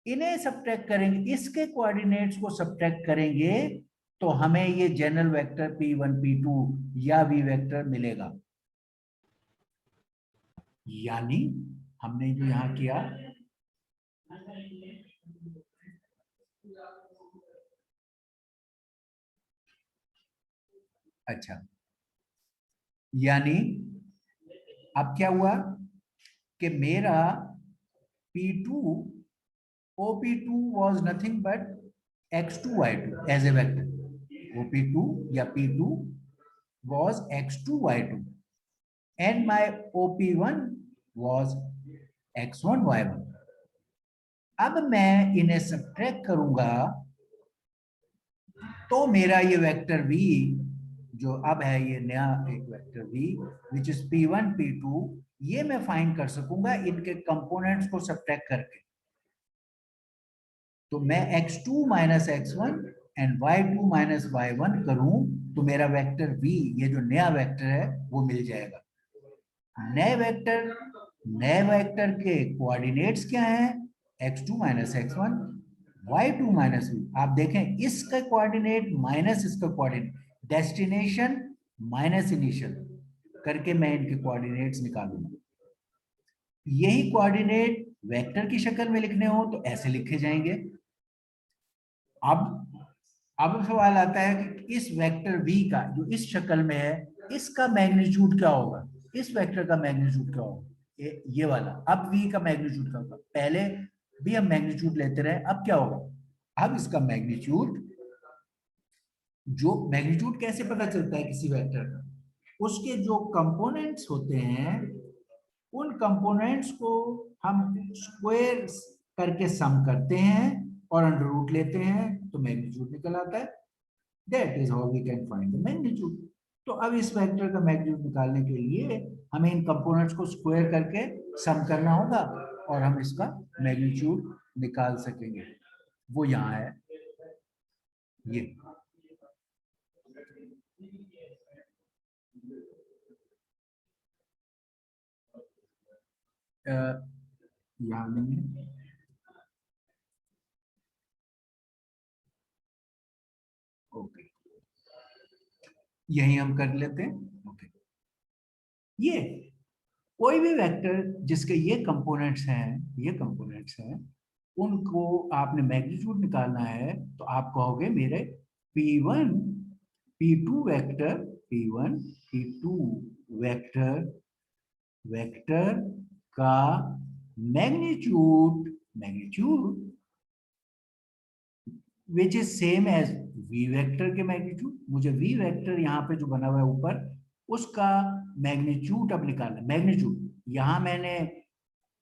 इन्हें सब्ट्रैक्ट करेंगे, इसके कोऑर्डिनेट्स को सब्ट्रैक्ट करेंगे तो हमें ये जनरल वेक्टर P1 P2 या v वेक्टर मिलेगा। यानी हमने जो यहां किया, अच्छा, यानी अब क्या हुआ कि मेरा P2 OP2 was nothing but x2 y2 as a vector. OP2 या P2 was x2 y2 and my OP1 was x1 y1. अब मैं इन्हें सब्ट्रैक्ट करूंगा तो मेरा ये वेक्टर v जो अब है ये नया एक vector v which is p1 p2, ये मैं फाइंड कर सकूंगा इनके कंपोनेंट्स को सब्ट्रैक्ट करके। तो मैं x2 minus x1 and y2 minus y1 करूं तो मेरा वेक्टर v, ये जो नया वेक्टर है वो मिल जाएगा। नए वेक्टर के कोऑर्डिनेट्स क्या हैं? x2 minus x1, y2 minus v। आप देखें इसका कोऑर्डिनेट माइनस इसका कोऑर्डिनेट, डेस्टिनेशन माइनस इनिशियल करके मैं इनके कोऑर्डिनेट्स निकालूंगा। यही कोऑर्डिनेट वेक्टर की शक्ल में लिखने हो तो ऐसे लिखे जाएंगे। अब सवाल आता है कि इस वेक्टर v का जो इस शक्ल में है इसका मैग्नीट्यूड क्या होगा? इस वेक्टर का मैग्नीट्यूड क्या होगा? ये वाला। अब v का मैग्नीट्यूड क्या होगा? पहले भी हम मैग्नीट्यूड लेते रहे, अब क्या होगा? अब इसका मैग्नीट्यूड, जो मैग्नीट्यूड कैसे पता चलता है किसी वेक्टर का? उसके जो कंपोनेंट्स होते हैं उन कंपोनेंट्स को हम स्क्वायर करके सम करते हैं और अंडर रूट लेते हैं तो मैग्नीट्यूड निकल आता है। That is how we can find the magnitude. तो अब इस वेक्टर का मैग्नीट्यूड निकालने के लिए हमें इन कंपोनेंट्स को स्क्वायर करके सम करना होगा और हम इसका मैग्नीट्यूड निकाल सकेंगे। वो यहाँ है, ये यहाँ नहीं है, ओके, यही हम कर लेते हैं। ओके, ये कोई भी वेक्टर जिसके ये कंपोनेंट्स हैं उनको आपने मैग्नीट्यूड निकालना है तो आप कहोगे मेरे P1 P2 वेक्टर का magnitude which is same as v vector के मैग्नीट्यूड। मुझे v वेक्टर यहाँ पे जो बना हुआ है ऊपर उसका मैग्नीट्यूड अब निकालना। मैग्नीट्यूड यहाँ मैंने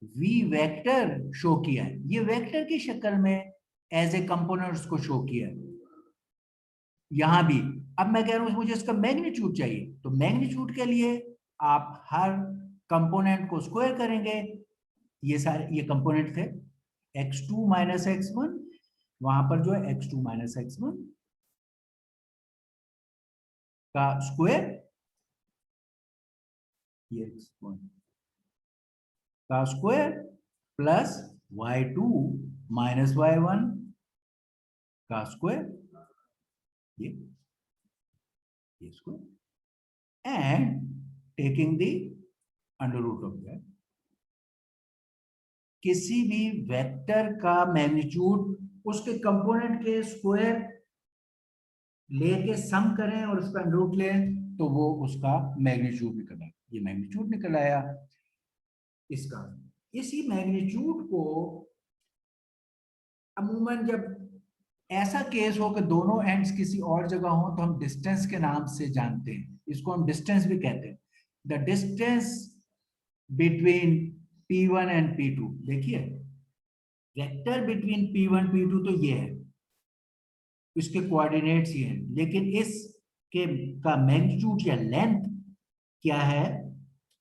v वेक्टर शो किया है, ये वेक्टर की शक्ल में एज ए कंपोनेंट्स को शो किया है यहां भी। अब मैं कह रहा हूं मुझे इसका मैग्नीट्यूड चाहिए, तो मैग्नीट्यूड के लिए आप हर कंपोनेंट को स्क्वायर करेंगे। ये सारे ये कंपोनेंट थे x2 माइनस x1, वहां पर जो है x2 माइनस x1 का स्क्वायर, ये x1 का square plus y2 minus y1 का स्क्वायर, ये square and taking the under root of that. किसी भी वेक्टर का मैग्नीट्यूड उसके कंपोनेंट के स्क्वायर लेके सम करें और उसका अंडर रूट लें तो वो उसका मैग्नीट्यूड निकल आया। ये मैग्नीट्यूड निकल आया इसका। इसी मैग्नीट्यूड को अमूमन जब ऐसा केस हो कि दोनों एंड्स किसी और जगह हो तो हम डिस्टेंस के नाम से जानते हैं, इसको हम डिस्टेंस भी कहते हैं। The distance between P1 and P2, देखिए वेक्टर बिटवीन P1 P2 तो ये है, इसके कोऑर्डिनेट्स ये हैं, लेकिन इसके का मैग्नीट्यूड या लेंथ क्या है,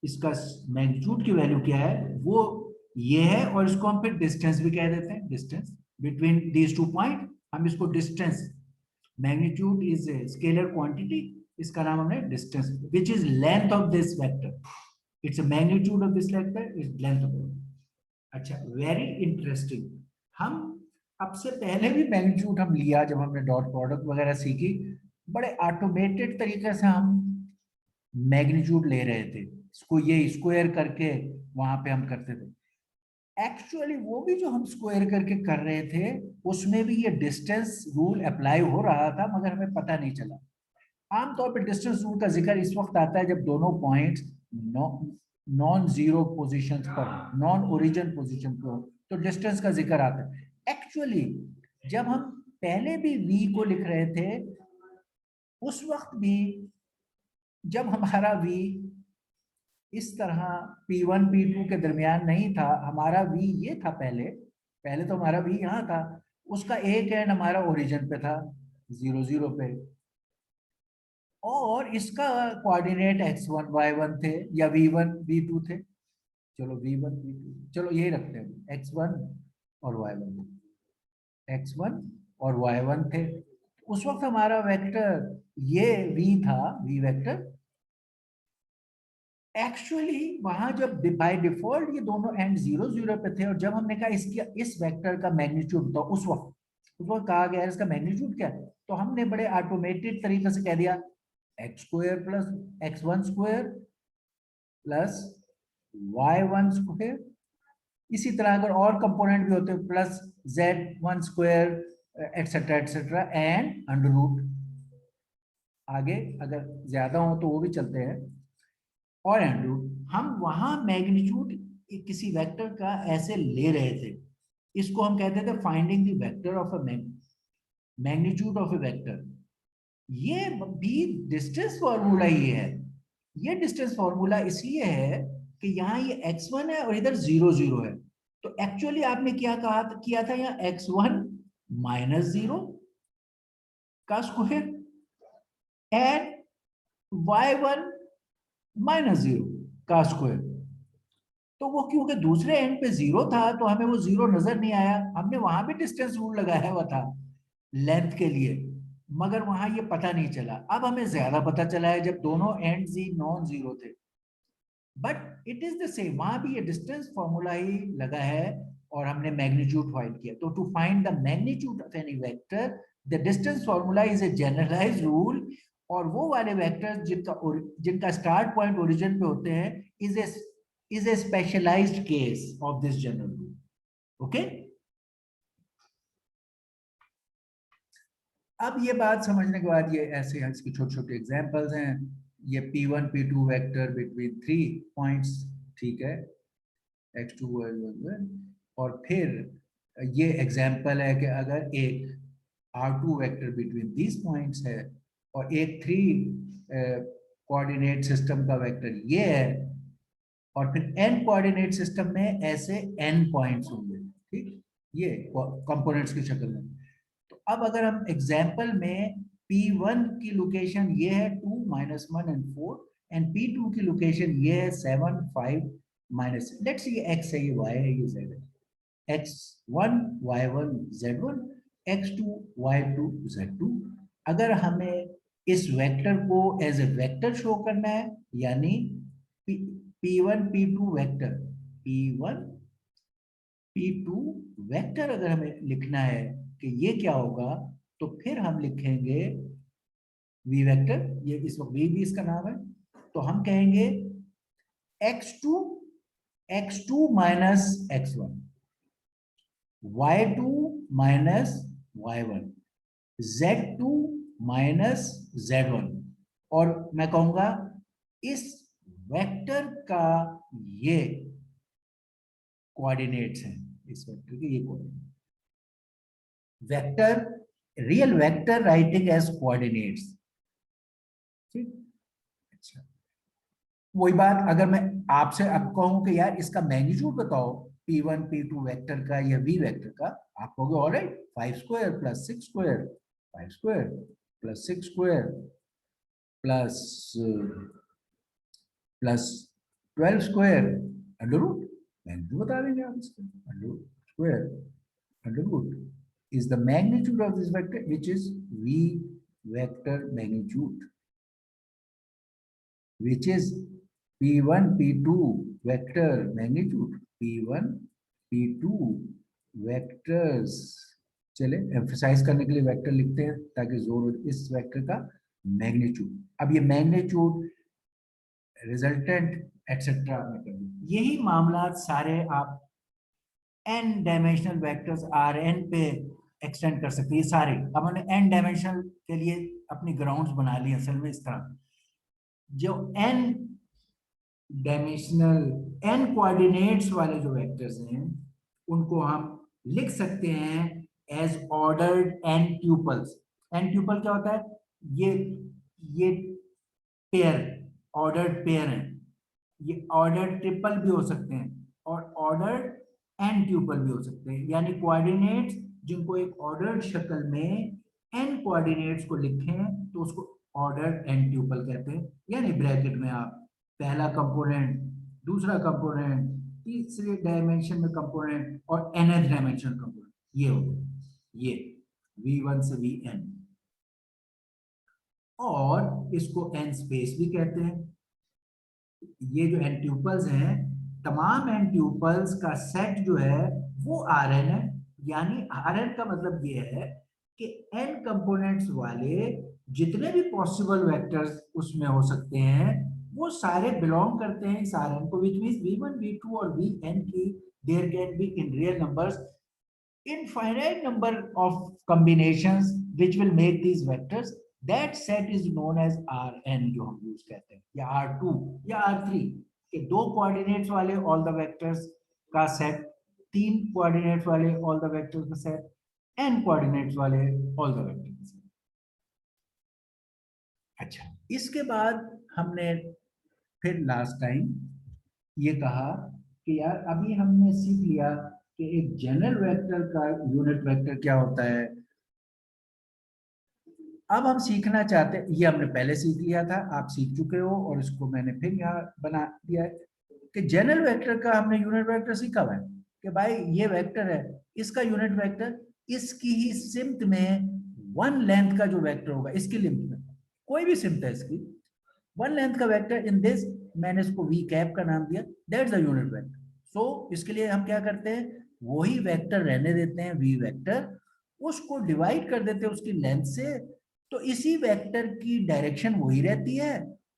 इसका मैग्नीट्यूड की वैल्यू क्या है वो ये है, और इसको हम फिर डिस्टेंस भी कह देते हैं। Distance between these two point, हम इसको distance, magnitude is a scalar quantity, इसका नाम हमने distance, which is length of this vector. It's a magnitude of this vector is length of. अच्छा, वेरी इंटरेस्टिंग। हम अब से पहले भी मैग्नीट्यूड हम लिया जब हमने डॉट प्रोडक्ट वगैरह सीखी, बड़े ऑटोमेटेड तरीके से हम मैग्नीट्यूड ले रहे थे, इसको ये स्क्वायर करके वहां पे हम करते थे। एक्चुअली वो भी जो हम स्क्वायर करके कर रहे थे उसमें भी ये डिस्टेंस रूल अप्लाई हो रहा था, मगर हमें पता नहीं चला। आमतौर पर डिस्टेंस रूल का जिक्र इस वक्त आता है जब दोनों पॉइंट्स नॉन जीरो पोजीशन पर, नॉन ओरिजिन पोजीशन पर हो, तो डिस्टेंस का जिक्र आता है। एक्चुअली जब हम पहले भी v को लिख रहे थे, उस वक्त भी जब हमारा v इस तरह P1 P2 के दरमियान नहीं था, हमारा v ये था पहले तो हमारा v यहाँ था, उसका एक एंड हमारा ओरिजिन पे था 0 0 पे, और इसका कोऑर्डिनेट x1 y1 थे या v1 v2 थे। चलो v1 v2, चलो यही रखते हैं, x1 और y1 और y1 थे। उस वक्त हमारा वेक्टर ये v था, v वेक्टर। एक्चुअली वहां जब बाय डिफॉल्ट ये दोनों एंड 0 0 पे थे, और जब हमने कहा इस वेक्टर का मैग्नीट्यूड, तो उस वक्त कहा गया इसका मैग्नीट्यूड क्या है, तो हमने बड़े ऑटोमेटेड तरीके से कह दिया x square plus x1 square plus y1 square. इसी तरह अगर और कंपोनेंट भी होते plus z1 square etcetera and under root, आगे अगर ज्यादा हो तो वो भी चलते हैं, और अंडर रूट। हम वहां मैग्नीट्यूड किसी वेक्टर का ऐसे ले रहे थे, इसको हम कहते थे finding the vector of a magnitude of A vector. ये भी डिस्टेंस फॉर्मूला ही है। ये डिस्टेंस फॉर्मूला इसलिए है कि यहाँ ये x1 है और इधर 0 0 है, तो एक्चुअली आपने क्या किया था, यहाँ x1 माइनस 0 का स्क्वायर एंड y1 माइनस 0 का स्क्वायर। तो वो क्योंकि दूसरे एंड पे 0 था तो हमें वो 0 नजर नहीं आया, हमने वहां भी डिस्टेंस रूल लगाया हुआ था लेंथ के लिए, मगर वहां ये पता नहीं चला। अब हमें ज्यादा पता चला है जब दोनों एंड्स ही नॉन जीरो थे, but it is the same, वहां भी ये डिस्टेंस फॉर्मूला ही लगा है और हमने मैग्नीट्यूड फाइंड किया। तो to find the magnitude of any vector the distance formula is a generalised rule, और वो वाले वेक्टर जिनका स्टार्ट पॉइंट ओरिजिन पे होते हैं is a specialized case of this general rule. Okay? अब ये बात समझने के बाद ये ऐसे हैं, इसके छोटे छोटे एग्जांपल्स हैं। ये P1 P2 vector between 3 points, ठीक है, x2 y1, और फिर ये एग्जांपल है कि अगर एक R2 vector between these points है और एक 3 कोऑर्डिनेट सिस्टम का वेक्टर ये है, और फिर n कोऑर्डिनेट सिस्टम में ऐसे n पॉइंट्स होंगे, ठीक, ये कंपोनेंट्स की शक्ल में। तो अब अगर हम एग्जांपल में P1 की लोकेशन ये है 2 -1 and 4, एंड P2 की लोकेशन ये है 7 5 -, लेट्स ये x है, ये y है, ये z है, x1 y1 z1, x2 y2 z2। अगर हमें इस वेक्टर को एज ए वेक्टर शो करना है, यानी P1 P2 vector, P1 P2 vector अगर हमें लिखना है कि ये क्या होगा, तो फिर हम लिखेंगे V वेक्टर, ये इस वक्त V भी इसका नाम है, तो हम कहेंगे x2 minus x1, y2 minus y1, z2 minus z1, और मैं कहूंगा इस वेक्टर का ये कोऑर्डिनेट्स हैं, इस वेक्टर के ये coordinate, vector real vector writing as coordinates, ठीक। अच्छा, वही बात अगर मैं आपसे अब कहूं कि यार इसका मैग्नीट्यूड बताओ P1 P2 वेक्टर का या V वेक्टर का, आप कहोगे alright 5 square plus 6 square, 5 square plus 6 square plus 12 square under root, magnitude बता देंगे आप इसका, under root square under root is the magnitude of this vector, which is V vector magnitude, which is P1 P2 vector magnitude, P1 P2 vectors। चले एम्फसाइज करने के लिए वेक्टर लिखते हैं ताकि जोर हो इस वेक्टर का मैग्नीट्यूड। अब ये मैग्नीट्यूड रिजल्टेंट एटसेट्रा में कर दो, यही मामला सारे आप n डायमेंशनल वेक्टर्स Rn पे एक्सटेंड कर सकते हैं सारे। अब हमने n डायमेंशनल के लिए अपनी ग्राउंड्स बना ली असल में इस तरह, जो n डायमेंशनल n कोऑर्डिनेट्स वाले जो वेक्टर्स हैं उनको हम लिख सकते हैं as ordered n tuples. n tuple क्या होता है? ये पेयर, ऑर्डर्ड पेयर है। ये ऑर्डर्ड ट्रिपल भी हो सकते हैं और ऑर्डर्ड n ट्यूपल भी हो सकते हैं, यानी कोऑर्डिनेट्स जिनको एक ऑर्डर्ड शक्ल में n कोऑर्डिनेट्स को लिखें तो उसको ऑर्डर्ड n ट्यूपल कहते हैं। यानी ब्रैकेट में आप पहला कंपोनेंट, दूसरा कंपोनेंट, तीसरे डायमेंशन में कंपोनेंट और nth डायमेंशन कंपोनेंट, ये हो गया, ये v1 से vn। और इसको n स्पेस भी कहते हैं। ये जो n ट्यूपल्स हैं, तमाम n ट्यूपल्स का सेट जो है वो Rn है। यानी Rn का मतलब ये है कि n कंपोनेंट्स वाले जितने भी पॉसिबल वेक्टर्स उसमें हो सकते हैं वो सारे बिलोंग करते हैं इस Rn को, which means v1, v2 और vn की there can be in real numbers infinite number of combinations which will make these vectors. That set is known as Rn, जो हम यूज करते हैं, या R2 या R3 के दो कोऑर्डिनेट्स वाले ऑल द वेक्टर्स का सेट, तीन कोऑर्डिनेट्स वाले ऑल द वेक्टर्स का सेट, n कोऑर्डिनेट्स वाले ऑल द वेक्टर्स का सेट। अच्छा, इसके बाद हमने फिर लास्ट टाइम ये कहा कि यार अभी हमने सीख लिया कि एक जनरल वेक्टर का यूनिट वेक्टर क्या होता है। अब हम सीखना चाहते हैं, ये हमने पहले सीख लिया था, आप सीख चुके हो, और इसको मैंने फिर यहाँ बना दिया है कि जनरल वेक्टर का हमने यूनिट वेक्टर सीखा हुआ है कि भाई ये वेक्टर है, इसका यूनिट वेक्टर इसकी ही सिम्त में वन लेंथ का जो वेक्टर होगा, इसकी लिमिट में कोई भी सिम्त है इसकी वन लेंथ का वेक्टर इन दिस, मैंने इसको वी कैप का नाम दिया, दैट्स द यूनिट वेक्टर। सो इसके लिए हम क्या करते हैं, वही वेक्टर रहने देते हैं वी वेक्टर, उसको डिवाइड कर देते हैं उसकी लेंथ से, तो इसी वेक्टर की डायरेक्शन वही रहती है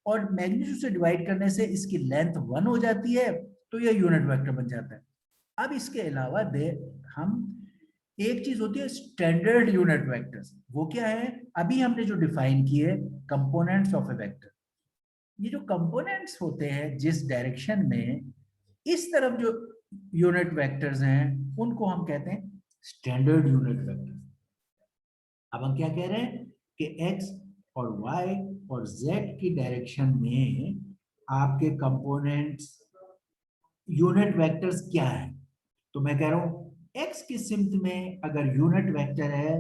और मैग्नीट्यूड से डिवाइड करने से इसकी लेंथ 1 हो जाती है, तो ये यूनिट वेक्टर बन जाता है। अब इसके अलावा हम एक चीज होती है स्टैंडर्ड यूनिट वेक्टर्स, वो क्या है, अभी हमने जो डिफाइन किए कंपोनेंट्स ऑफ ए वेक्टर। ये जो कंपोनेंट्स होते हैं जिस डायरेक्शन में इस तरफ जो यूनिट वेक्टर्स हैं उनको हम कहते हैं स्टैंडर्ड यूनिट वेक्टर। अब हम क्या कह रहे हैं कि x और y और z की डायरेक्शन में आपके कंपोनेंट्स यूनिट वेक्टर्स क्या है। तो मैं कह रहा हूं x की सिम्त में अगर यूनिट वेक्टर है,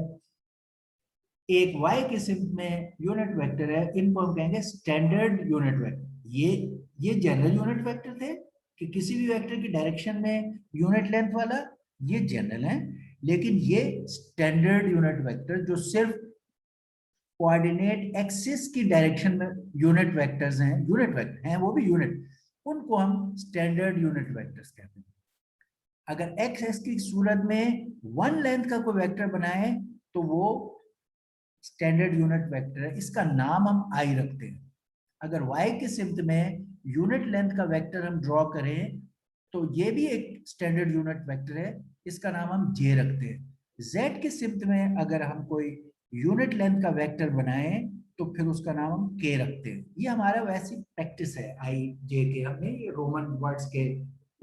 एक y की सिम्त में यूनिट वेक्टर है, इनको हम कहेंगे स्टैंडर्ड यूनिट वेक्टर। ये जनरल यूनिट वेक्टर थे कि किसी भी वेक्टर की डायरेक्शन में यूनिट लेंथ वाला, ये जनरल है। लेकिन ये स्टैंडर्ड यूनिट वेक्टर जो सिर्फ कोऑर्डिनेट एक्सिस की डायरेक्शन में यूनिट वेक्टर्स हैं, यूनिट वेक्टर हैं वो भी यूनिट, उनको हम स्टैंडर्ड यूनिट वेक्टर्स कहते हैं। अगर एक्स एक्स की सूरत में वन लेंथ का कोई वेक्टर बनाए तो वो स्टैंडर्ड यूनिट वेक्टर है, इसका नाम हम आई रखते हैं। अगर y की सिम्त में यूनिट लेंथ का वेक्टर हम ड्रॉ करें तो ये भी एक स्टैंडर्ड यूनिट वेक्टर है, इसका नाम हम j रखते हैं। z की सिम्त में अगर हम कोई यूनिट लेंथ का वेक्टर बनाएं तो फिर उसका नाम हम k रखते हैं। ये हमारा वैसी प्रैक्टिस है, आई जे के, हमने ये रोमन वर्ड्स के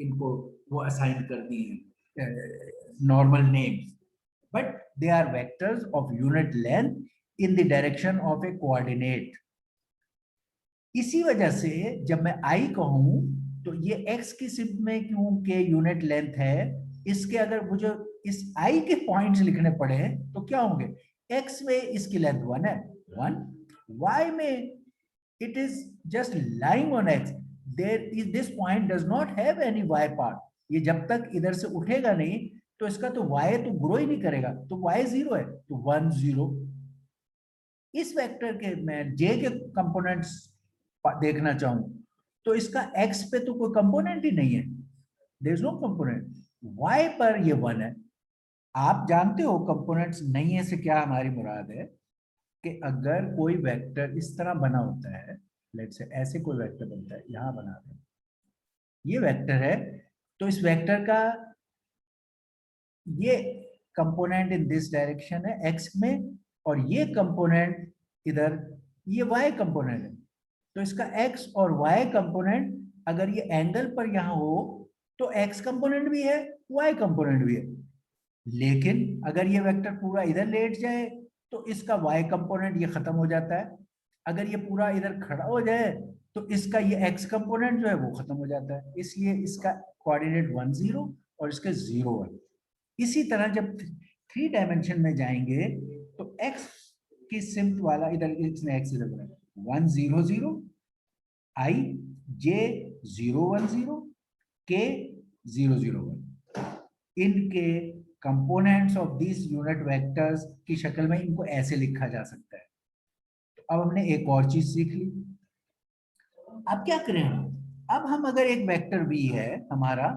इनको वो असाइन कर दिए normal names, but they are vectors of unit length in the direction of a coordinate। इसी वजह से जब मैं i कहूं तो ये x की सिम्त में क्योंकि यूनिट लेंथ है, इसके अगर मुझे इस i के पॉइंट्स लिखने पड़े तो क्या होंगे, x में इसकी लेंथ 1 है 1, y में it is just lying on x, there is this point does not have any y part। ये जब तक इधर से उठेगा नहीं तो इसका तो y तो ग्रो ही नहीं करेगा, तो y 0 है, तो 1 0। इस वेक्टर के मैं j के कंपोनेंट्स देखना चाहूं तो इसका x पे तो कोई कंपोनेंट ही नहीं है, there is no component, y पर ये 1 है। आप जानते हो कंपोनेंट्स नहीं है से क्या हमारी मुराद है कि अगर कोई वेक्टर इस तरह बना होता है, लेट्स से ऐसे कोई वेक्टर बनता है, यहां बना दें, ये वेक्टर है, तो इस वेक्टर का ये कंपोनेंट इन दिस डायरेक्शन है x में, और ये कंपोनेंट इधर ये y कंपोनेंट है, तो इसका x और y कंपोनेंट अगर ये एंगल पर यहां हो तो x कंपोनेंट भी है y कंपोनेंट भी है। लेकिन अगर ये वेक्टर पूरा इधर लेट जाए तो इसका y कंपोनेंट ये खत्म हो जाता है, अगर ये पूरा इधर खड़ा हो जाए तो इसका ये x कंपोनेंट जो है वो खत्म हो जाता है, इसलिए इसका कोऑर्डिनेट 1 0 और इसके 0 1। इसी तरह जब 3 डायमेंशन में जाएंगे तो x की सिम्ट वाला इधर इसने x इधर बनाया 1 0 0, i j 0 1 0, k 0 0 1। इनके components of this unit vectors की शक्ल में इनको ऐसे लिखा जा सकता है। तो अब हमने एक और चीज सीख ली। अब क्या करें अब हम अगर एक वेक्टर v है हमारा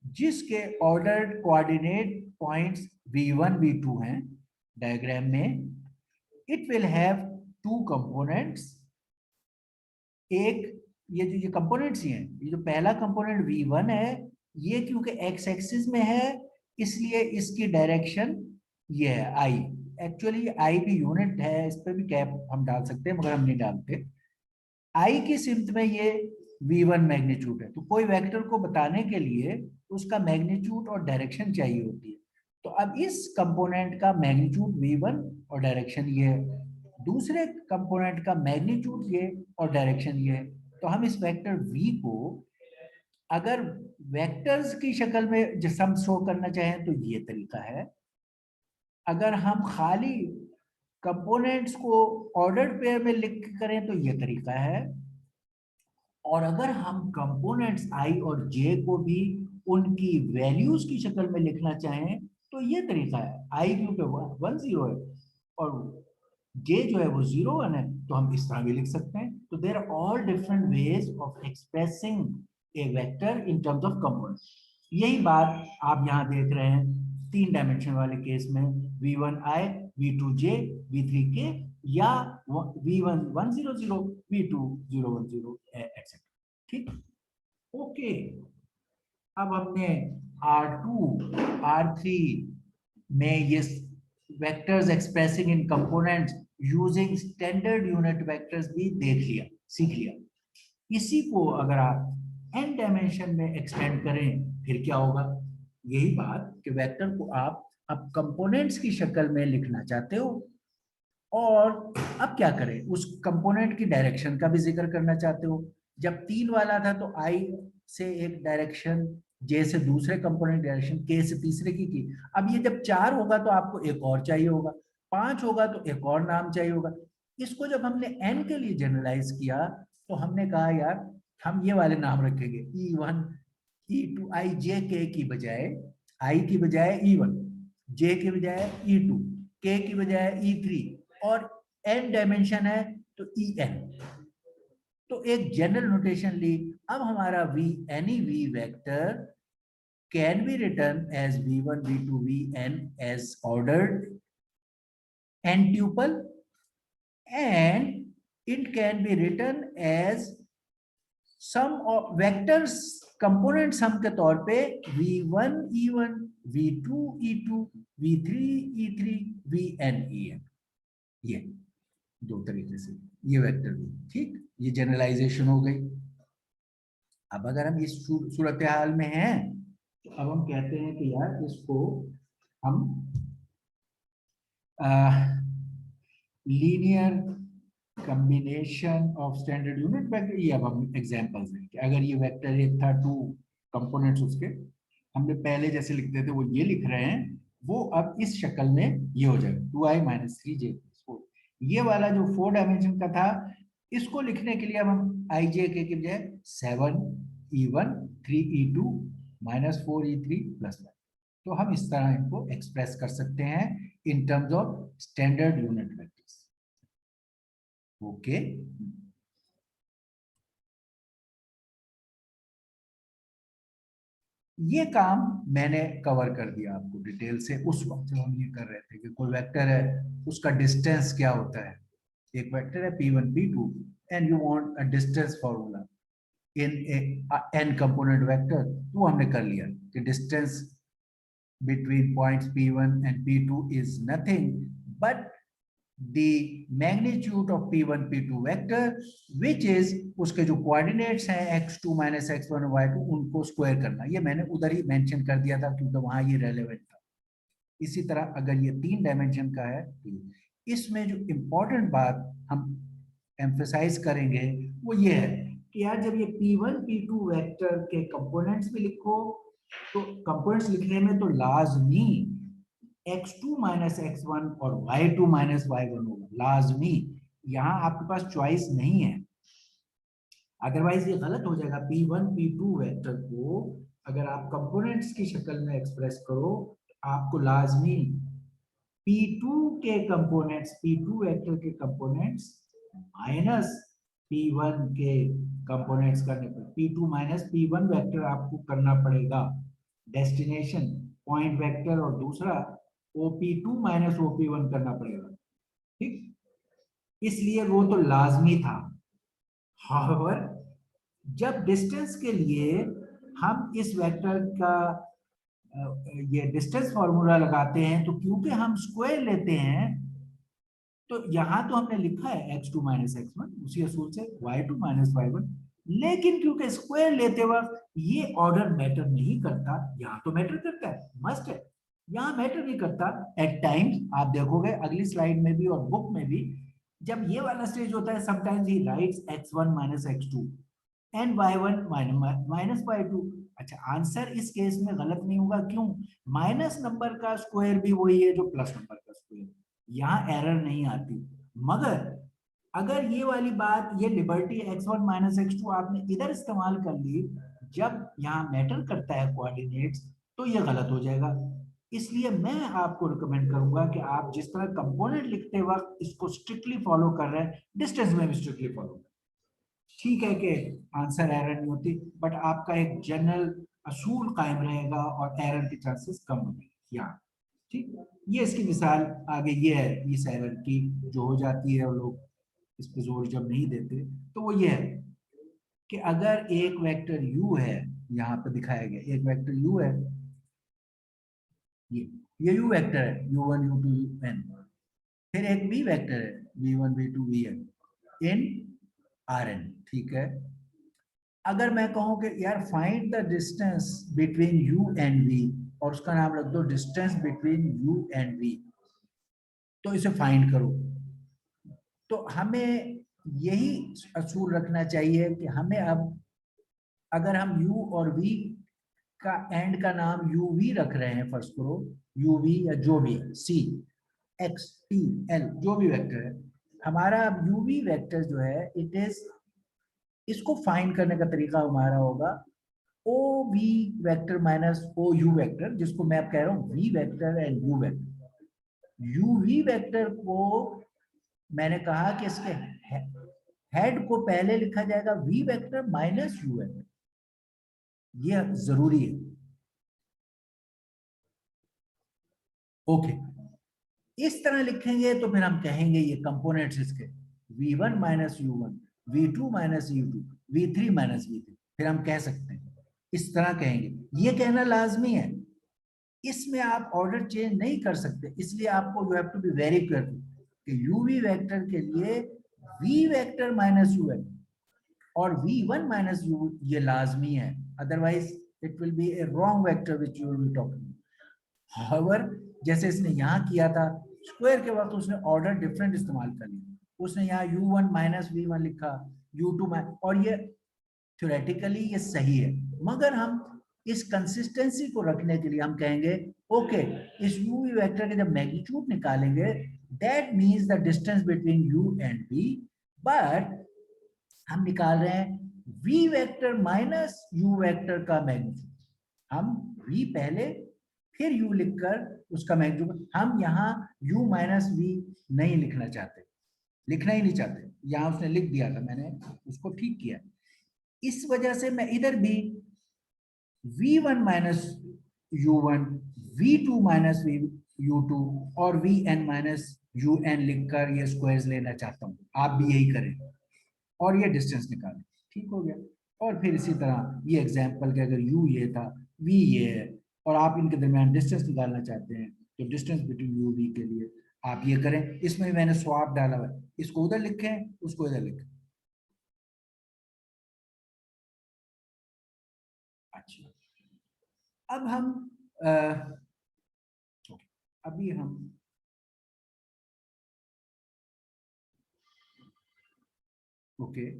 जिसके ordered coordinate points v1 v2 हैं डायग्राम में, it will have two components. एक ये कंपोनेंट्स ही हैं, ये जो पहला कंपोनेंट v1 है ये क्योंकि x एक्सिस में है इसलिए इसकी डायरेक्शन ये है i। एक्चुअली i भी यूनिट है, इस पे भी कैप हम डाल सकते हैं मगर हम नहीं डालते। i की सिम्त में ये v1 मैग्नीट्यूड है, तो कोई वेक्टर को बताने के लिए उसका मैग्नीट्यूड और डायरेक्शन चाहिए होती है। तो अब इस कंपोनेंट का मैग्नीट्यूड v1 और डायरेक्शन ये है, दूसरे कंपोनेंट का मैग्नीट्यूड ये और डायरेक्शन ये है। तो हम इस वेक्टर v को अगर वेक्टर्स की शक्ल में सम शो करना चाहें तो ये तरीका है, अगर हम खाली कंपोनेंट्स को ऑर्डर्ड पेयर में लिख करें तो ये तरीका है, और अगर हम कंपोनेंट्स i और j को भी उनकी वैल्यूज की शक्ल में लिखना चाहें तो ये तरीका है। i क्योंकि 1 0 है और j जो है वो 0 1 है, तो हम इस तरह भी लिख सकते हैं। तो there are all different ways of expressing a vector in terms of components. यही बात आप यहाँ देख रहे हैं 3 डायमेंशन वाले केस में v1i v2j v3k या v1 1 0 0 v2 0 1 0 एक्सेट्रा। ठीक, ओके। अब हमने R2 R3 में ये वेक्टर्स एक्सप्रेसिंग इन components using standard unit vectors भी देख लिया, सीख लिया। इसी को अगर आप n डायमेंशन में एक्सटेंड करें फिर क्या होगा, यही बात कि वेक्टर को आप अब कंपोनेंट्स की शक्ल में लिखना चाहते हो और अब क्या करें उस कंपोनेंट की डायरेक्शन का भी जिक्र करना चाहते हो। जब 3 वाला था तो i से एक डायरेक्शन, j से दूसरे कंपोनेंट डायरेक्शन, k से तीसरे की। अब ये जब 4 होगा तो आपको एक और चाहिए होगा, 5 होगा तो एक और नाम चाहिए होगा। इसको जब हमने n के लिए जनरलाइज किया तो हमने कहा यार हम ये वाले नाम रखेंगे e1 e2 i j k की बजाय, i की बजाय e1, j की बजाय e2, k की बजाय e3 और n डायमेंशन है तो en। तो एक जनरल नोटेशन ली। अब हमारा v any v vector can be written as v1 v2 vn as ordered n tuple and it can be written as sum vectors component sum के तौर पे v1 e1 v2 e2 v3 e3 vn en, ये दो तरीके से ये वेक्टर भी। ठीक, ये जनरलाइजेशन हो गई। अब अगर हम इस सूरत हाल में हैं तो अब हम कहते हैं कि यार इसको हम linear combination of standard unit vector, ये अब हम एग्जांपल्स हैं कि अगर ये वेक्टर एक था 2 कंपोनेंट्स उसके हमने पहले जैसे लिखते थे वो ये लिख रहे हैं, वो अब इस शक्ल में ये हो जाएगा 2i - 3j। ये वाला जो 4 डायमेंशन का था इसको लिखने के लिए अब हम i j k के बजाय 7 e1 3 e2 -4 e3 +1। तो हम इस तरह इनको एक्सप्रेस कर सकते हैं इन terms of standard unit vectors. Okay, ये काम मैंने कवर कर दिया आपको डिटेल से उस वक्त जब हम ये कर रहे थे कि कोई वेक्टर है उसका डिस्टेंस क्या होता है। एक वेक्टर है p1 p2 and you want a distance formula in n component vector, तो हमने कर लिया कि distance between points p1 and p2 is nothing but the magnitude of p1 p2 vector which is उसके जो कोऑर्डिनेट्स हैं x2 - x1 y2 उनको स्क्वायर करना। ये मैंने उधर ही मेंशन कर दिया था क्योंकि वहां ये रेलेवेंट था। इसी तरह अगर ये 3 डायमेंशन का है तो इसमें जो इम्पोर्टेंट बात हम एम्फसाइज करेंगे वो ये है कि यार जब ये P1 P2 वेक्टर के कंपोनेंट्स में लिखो तो कंपोनेंट्स लिखने में तो लाजमी x2 माइनस x1 और y2 माइनस y1 होगा, लाजमी। यहाँ आपके पास चॉइस नहीं है, अदरवाइज ये गलत हो जाएगा। P1 P2 वेक्टर को अगर आप कंपोनेंट्स की शक्ल में एक्सप्रेस करो, आपको लाजमी P2 के कंपोनेंट्स, P2 वेक्टर के कंपोनेंट्स माइनस P1 के कंपोनेंट्स करने पड़े, P2 माइनस P1 वेक्टर आपको करना पड़ेगा। डेस्टिनेशन पॉइंट वेक्टर और दूसरा OP2 माइनस OP1 करना पड़ेगा, ठीक। इसलिए वो तो लाजमी था। However, जब डिस्टेंस के लिए हम इस वेक्टर का ये डिस्टेंस फॉर्मूला लगाते हैं तो क्योंकि हम स्क्वायर लेते हैं तो यहां तो हमने लिखा है x2 माइनस x1 उसी असूल से y2 माइनस y1, लेकिन क्योंकि स्क्वायर लेते वक्त ये ऑर्डर मैटर नहीं करता, यहाँ तो मैटर करता है, मस्ट है, यहाँ मैटर नहीं करता। एट टाइम्स आप देखोगे अगली स्लाइड में भी और बुक में भी, जब ये वाला स्टेज होता है sometimes he rights x1 minus x2 and y1 minus y2। अच्छा, आंसर इस केस में गलत नहीं होगा, क्यों? माइनस नंबर का स्क्वायर भी वही है जो प्लस नंबर का स्क्वायर, यहाँ एरर नहीं आती। मगर अगर ये वाली बात, ये लिबर्टी x1 माइनस x2 आपने इधर इस्तेमाल कर ली, जब यहाँ मैटर करता है कोऑर्डिनेट्स, तो ये गलत हो जाएगा। इसलिए मैं आपको रिकमेंड करूंगा कि आप जिस तरह कंपोनेंट लिखते वक्त इसको स्ट्रिक्टली फॉलो कर रहे हैं, डिस्टेंस में भी स्ट्रिक्टली फॉलो करें। ठीक है कि आंसर एरर नहीं होती, बट आपका एक जनरल असूल कायम रहेगा और एरर के चांसेस कम होंगे यहाँ, ठीक। ये इसकी मिसाल आगे ये है इस एरर की जो हो जाती है और लोग इस पे जोर जब नहीं देते, तो वो ये है कि अगर एक वेक्टर u है, यहाँ पे दिखाया गया एक वेक्टर u है, ये u वेक्टर है u1 u2 un, फिर एक v वेक्टर है v1 v2 vn इन Rn, ठीक है। अगर मैं कहूं कि यार find the distance between u and v और उसका नाम रख दो distance between u and v, तो इसे फाइंड करो, तो हमें यही असूल रखना चाहिए कि हमें अब अगर हम u और v का एंड का नाम uv रख रहे हैं, फर्स्ट करो uv या जो भी c x t l जो भी वेक्टर है हमारा, अब uv वेक्टर जो है इट इज, इसको फाइंड करने का तरीका हमारा होगा O v vector minus O u vector, जिसको मैं अब कह रहा हूँ v vector and u vector. U v vector को मैंने कहा कि इसके हेड को पहले लिखा जाएगा v vector minus u vector, ये जरूरी है। ओके, इस तरह लिखेंगे तो फिर हम कहेंगे ये कंपोनेंट्स इसके v1 minus u1 v2 minus u2 v3 minus v3, फिर हम कह सकते हैं इस तरह कहेंगे, ये कहना लाजमी है, इसमें आप ऑर्डर चेंज नहीं कर सकते। इसलिए आपको you have to be very careful कि यूवी वेक्टर के लिए v vector minus u vector और v1 माइनस u ये लाजमी है, otherwise it will be a wrong vector which you will be talking. However जैसे इसने यहाँ किया था स्क्वायर के वक्त उसने ऑर्डर डिफरेंट इस्तेमाल कर लिया, उसने यहाँ u1 माइनस v1 लिखा u2 और ये थ्योरेटिकली ये सही है, मगर हम इस कंसिस्टेंसी को रखने के लिए हम कहेंगे ओके इस u वेक्टर के जब मैग्नीट्यूड निकालेंगे that means the distance between u and v, but हम निकाल रहे हैं v vector minus u vector का मैग्नीट्यूड, हम v पहले फिर u लिखकर उसका मैग्नीट्यूड, हम यहाँ u माइनस v नहीं लिखना चाहते, लिखना ही नहीं चाहते, यहाँ उसने लिख दिया था, मैंने उसको ठीक किया, इस वजह से मैं इधर भी v1 minus u1 v2 minus u2 और vn माइनस un लिखकर ये स्क्वायर्स लेना चाहता हूँ, आप भी यही करें और ये डिस्टेंस निकालें, ठीक हो गया। और फिर इसी तरह ये एग्जांपल के अगर u ये था v ये है और आप इनके दरमियान डिस्टेंस निकालना चाहते हैं तो डिस्टेंस बिटवीन u v के लिए आप ये करें, इसमें मैंने स्वैप डाला हुआ है, इसको उधर लिखें उसको इधर लिखें। अच्छा, अब हम अभी हम ओके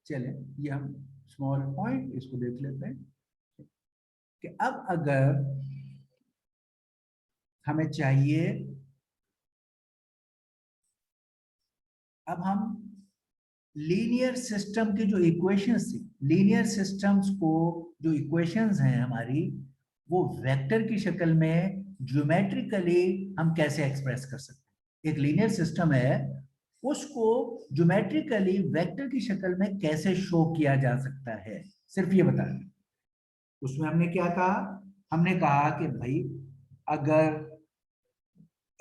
चले, ये हम स्मॉल पॉइंट इसको देख लेते हैं कि अब अगर हमें चाहिए, अब हम लीनियर सिस्टम की जो इक्वेशंस थी, लीनियर सिस्टम्स को जो इक्वेशंस हैं हमारी, वो वेक्टर की शक्ल में ज्योमेट्रिकली हम कैसे एक्सप्रेस कर सकते हैं। एक लीनियर सिस्टम है, उसको ज्योमेट्रिकली वेक्टर की शक्ल में कैसे शो किया जा सकता है, सिर्फ ये बता दें। उसमें हमने क्या कहा, हमने कहा कि भाई अगर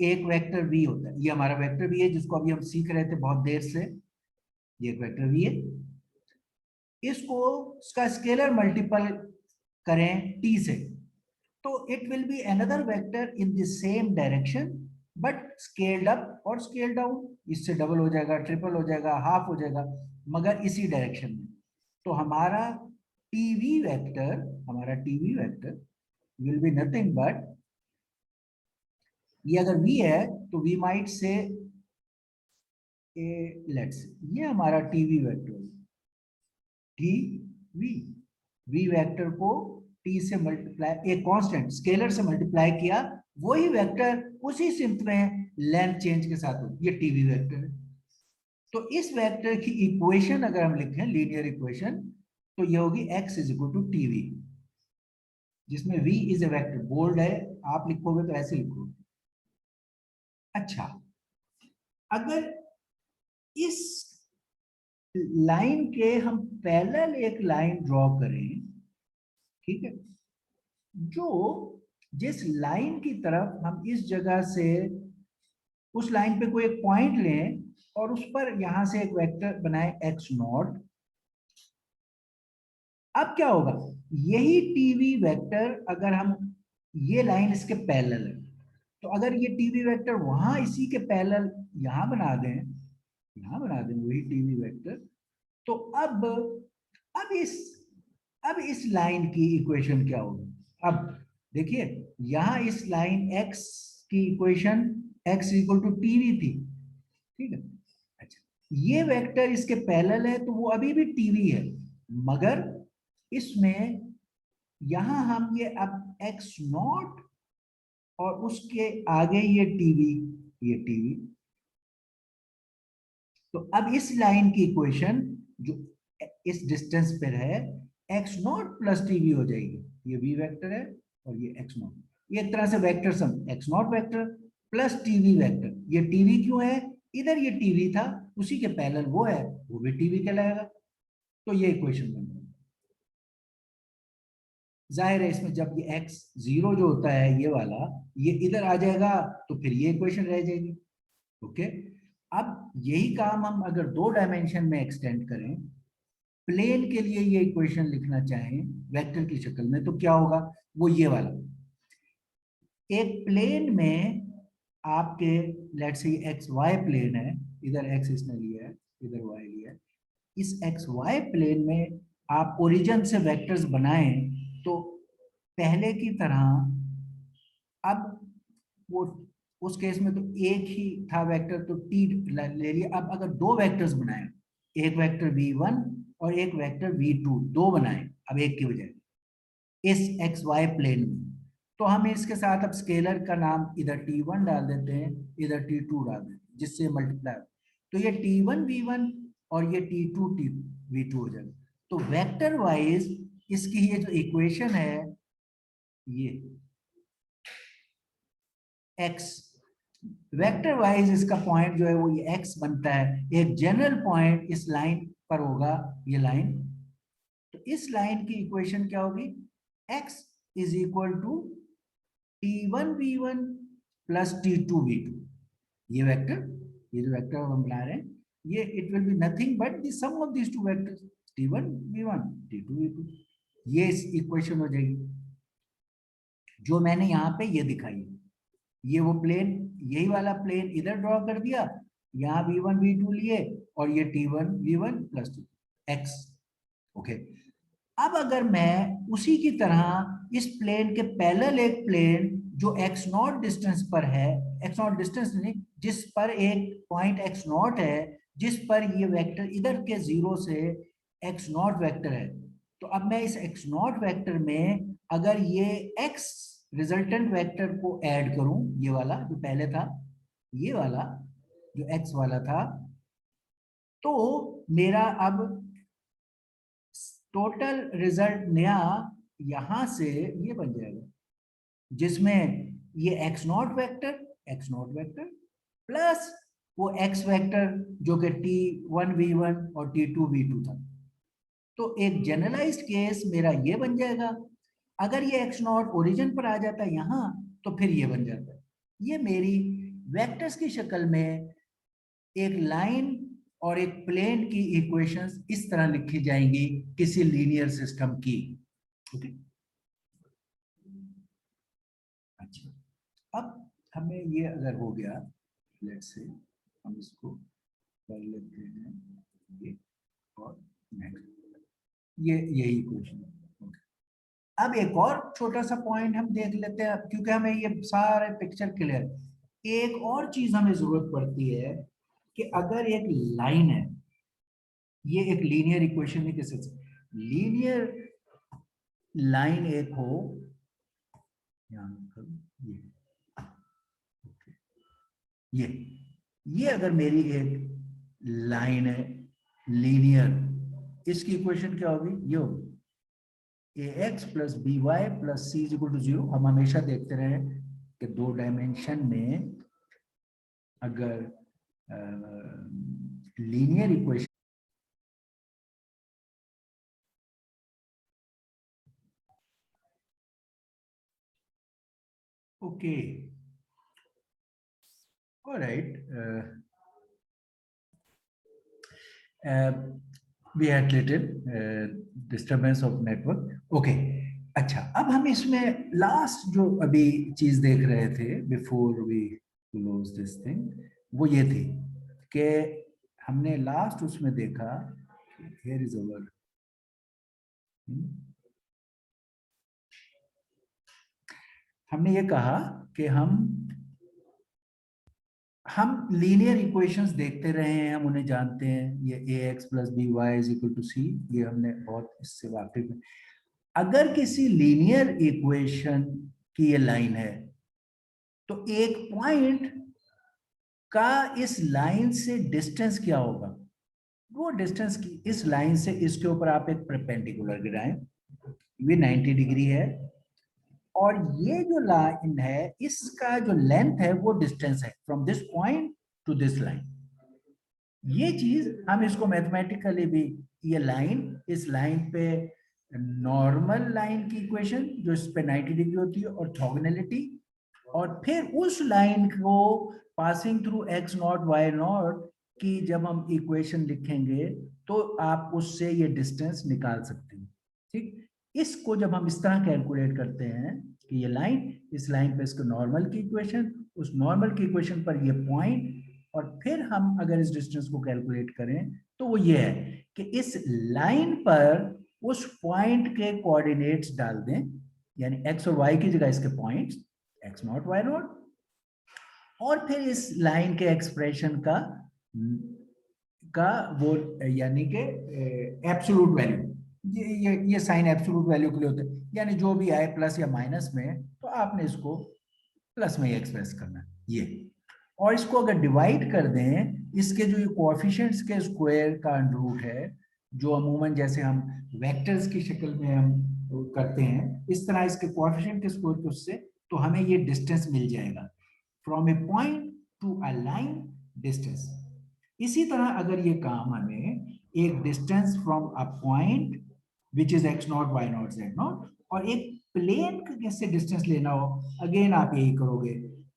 एक वेक्टर v होता है, ये हमारा वेक्टर v है जिसको अभी हम सीख रहे थे बहुत देर से, ये एक वेक्टर v है, इसको इसका स्केलर मल्टीपल करें t से, तो it will be another vector in the same direction but scaled up और स्केल्ड डाउन, इससे डबल हो जाएगा, ट्रिपल हो जाएगा, हाफ हो जाएगा, मगर इसी डायरेक्शन में। तो हमारा TV vector will be nothing but, ये अगर v है तो v माइट से लेट्स, ये हमारा टीवी वेक्टर, वी वेक्टर को t से मल्टीप्लाई, एक कांस्टेंट स्केलर से मल्टीप्लाई किया, वही वेक्टर उसी सिंप में लेंथ चेंज के साथ हो, ये टीवी वेक्टर है। तो इस वेक्टर की इक्वेशन अगर हम लिखें, लीनियर इक्वेशन, तो ये होगी x is equal to tv, जिसमें v is a vector, bold है, आप लिखोगे तो ऐसे लिखोगे। अच्छा, अगर इस लाइन के हम पैरेलल एक लाइन ड्रॉ करें, ठीक है, जो जिस लाइन की तरफ हम इस जगह से उस लाइन पे कोई एक पॉइंट लें और उस पर यहां से एक वेक्टर बनाए x नॉट, अब क्या होगा, यही टीवी वेक्टर अगर हम, ये लाइन इसके पैरेलल है, तो अगर ये टीवी वेक्टर वहां इसी के पैरेलल यहां बना दें, वही टीवी वेक्टर, तो अब इस लाइन की इक्वेशन क्या होगी। अब देखिए, यहां इस लाइन x की इक्वेशन x इक्वल टू टीवी थी, ठीक है। अच्छा, ये वेक्टर इसके पैरेलल है तो वो अभी भी टीवी है, मगर इसमें यहां हम ये अब x नॉट और उसके आगे ये टीवी, तो अब इस लाइन की इक्वेशन जो इस डिस्टेंस पर है, x नॉट प्लस टीवी हो जाएगी, ये v वेक्टर है और ये x नॉट, ये एक तरह से vector sum, x not vector plus TV vector, ये टीवी क्यों है, इधर ये टीवी था, उसी के पैरेलल वो है, वो भी टीवी कहलाएगा, तो ये इक्वेशन बन गई। जाहिर है इसमें जब ये x जीरो जो होता है ये वाला, ये इधर आ जाएगा तो फिर ये इक्वेशन रह जाएगी। ओके, अब यही काम हम अगर 2 डायमेंशन में एक्सटेंड करें, प्लेन के लिए ये इक्वेशन लिखना चाहें वेक्टर की शक्ल में, तो क्या होगा, वो ये वाला, एक प्लेन में आपके let's say x Y plane है, इधर x इसने लिया है, इधर y लिया है, इस एक्स वाई प्लेन में आप ओरिजिन से वेक्टर्स बनाएं तो पहले की तरह, अब वो उस केस में तो एक ही था वेक्टर तो t ले लिया, अब अगर 2 वेक्टर्स बनाए, एक वेक्टर v1 और एक वेक्टर v2, 2 बनाए अब एक की बजाय इस एक्स वाई प्लेन में, तो हम इसके साथ अब स्केलर का नाम इधर t1 डाल देते हैं, इधर t2 डाल देते हैं, जिससे मल्टीप्लाई, तो ये t1 v1 और ये t2 v2 हो जाएगा। तो वेक्टर वाइज इसकी ये जो इक्वेशन है, ये x वेक्टर वाइज इसका पॉइंट जो है वो ये x बनता है, एक जनरल पॉइंट इस लाइन पर होगा, ये लाइन, तो इस लाइन की इक्वेशन क्या होगी, x is equal to t1 v1 plus t2 v2, ये वेक्टर, ये जो वेक्टर हम बना रहे हैं, ये it will be nothing but the sum of these two vectors t1 v1 t2 v2, ये इस इक्वेशन हो जाएगी जो मैंने यहाँ पे ये दिखाई है। ये वो प्लेन, यही वाला प्लेन इधर ड्रॉ कर दिया, यहाँ v1 v2 लिए और ये t1 v1 plus x। Okay, अब अगर मैं उसी की तरह इस प्लेन के पैरेलल एक प्लेन जो x नॉट डिस्टेंस पर है, x नॉट डिस्टेंस नहीं, जिस पर एक पॉइंट x नॉट है, जिस पर ये वेक्टर इधर के जीरो से x नॉट वेक्टर है, तो अब मैं इस x नॉट वेक्टर में अगर ये x रिजल्टेंट वेक्टर को ऐड करूं, ये वाला जो पहले था, ये वाला जो x वाला था, तो मेरा अब टोटल रिजल्ट नया यहां से ये बन जाएगा, जिसमें ये x नॉट वेक्टर प्लस वो x वेक्टर जो कि t1 v1 और t2 v2 था। तो एक जनरलाइज्ड केस मेरा ये बन जाएगा। अगर ये x नॉट ओरिजिन पर आ जाता है यहां, तो फिर ये बन जाता है। ये मेरी वेक्टर्स की शक्ल में एक लाइन और एक प्लेन की इक्वेशंस इस तरह लिखी जाएंगी किसी लीनियर सिस्टम की। ओके, अच्छा, अब हमें ये अगर हो गया, लेट्स से हम इसको कर लेते हैं ये और नेक्स्ट, ये यही इक्वेशन है। अब एक और छोटा सा पॉइंट हम देख लेते हैं, क्योंकि हमें ये सारे पिक्चर क्लियर। एक और चीज हमें जरूरत पड़ती है कि अगर एक लाइन है, ये एक लीनियर इक्वेशन नहीं, किसी लीनियर लाइन एक हो, ये अगर मेरी एक लाइन है लीनियर, इसकी इक्वेशन क्या होगी? ये होगी ax plus B y plus c is equal to 0। हम हमेशा देखते रहे कि दो डायमेंशन में अगर linear equation, okay, alright, we had little disturbance of network. Okay, अच्छा, अब हम इसमें लास्ट जो अभी चीज देख रहे थे before we close this thing, वो ये थी कि हमने लास्ट उसमें देखा, here is our हमने ये कहा कि हम लीनियर इक्वेशंस देखते रहे हैं, हम उन्हें जानते हैं, ये ax plus B Y is equal to C, ये हमने बहुत इससे वाकिफ है। अगर किसी लीनियर इक्वेशन की ये लाइन है, तो एक पॉइंट का इस लाइन से डिस्टेंस क्या होगा? वो डिस्टेंस की इस लाइन से इसके ऊपर आप एक परपेंडिकुलर गिराएं, ये 90 डिग्री है, और ये जो लाइन है इसका जो लेंथ है वो डिस्टेंस है from this point two this line. ये चीज हम इसको मैथमेटिकली भी, ये लाइन, इस लाइन पे नॉर्मल लाइन की इक्वेशन जो इस पे 90 डिग्री होती है, ऑर्थोगोनैलिटी, और फिर उस लाइन को passing through x naught y not की जब हम इक्वेशन लिखेंगे तो आप उससे ये डिस्टेंस निकाल सकते हैं। ठीक, इसको जब हम इस तरह कैलकुलेट करते हैं कि ये लाइन, इस लाइन पे इसको नॉर्मल की इक्वेशन, उस नॉर्मल की इक्वेशन पर ये पॉइंट, और फिर हम अगर इस डिस्टेंस को कैलकुलेट करें तो वो ये है कि इस लाइन पर उस पॉइंट के कोऑर्डिनेट्स डाल दें, यानी x और y की जगह इसके points x naught y not, और फिर इस लाइन के एक्सप्रेशन का वो यानी कि एब्सोल्यूट वैल्यू, ये साइन एब्सोल्यूट वैल्यू के लिए होते हैं, यानी जो भी आए प्लस या माइनस में, तो आपने इसको प्लस में ही एक्सप्रेस करना है ये, और इसको अगर डिवाइड कर दें, इसके जो ये कोएफिशिएंट्स के स्क्वायर का अंडर रूट है, जो अमूमन जैसे हम वेक्टर्स की शक्ल में हम करते हैं, इस तरह इसके कोएफिशिएंट के स्क्वायर के उससे, तो हमें ये डिस्टेंस मिल जाएगा from a point to a line distance. इसी तरह अगर ये काम हमें एक distance from a point which is x naught y naught z naught, और एक प्लेन का कैसे डिस्टेंस लेना हो, अगेन आप यही करोगे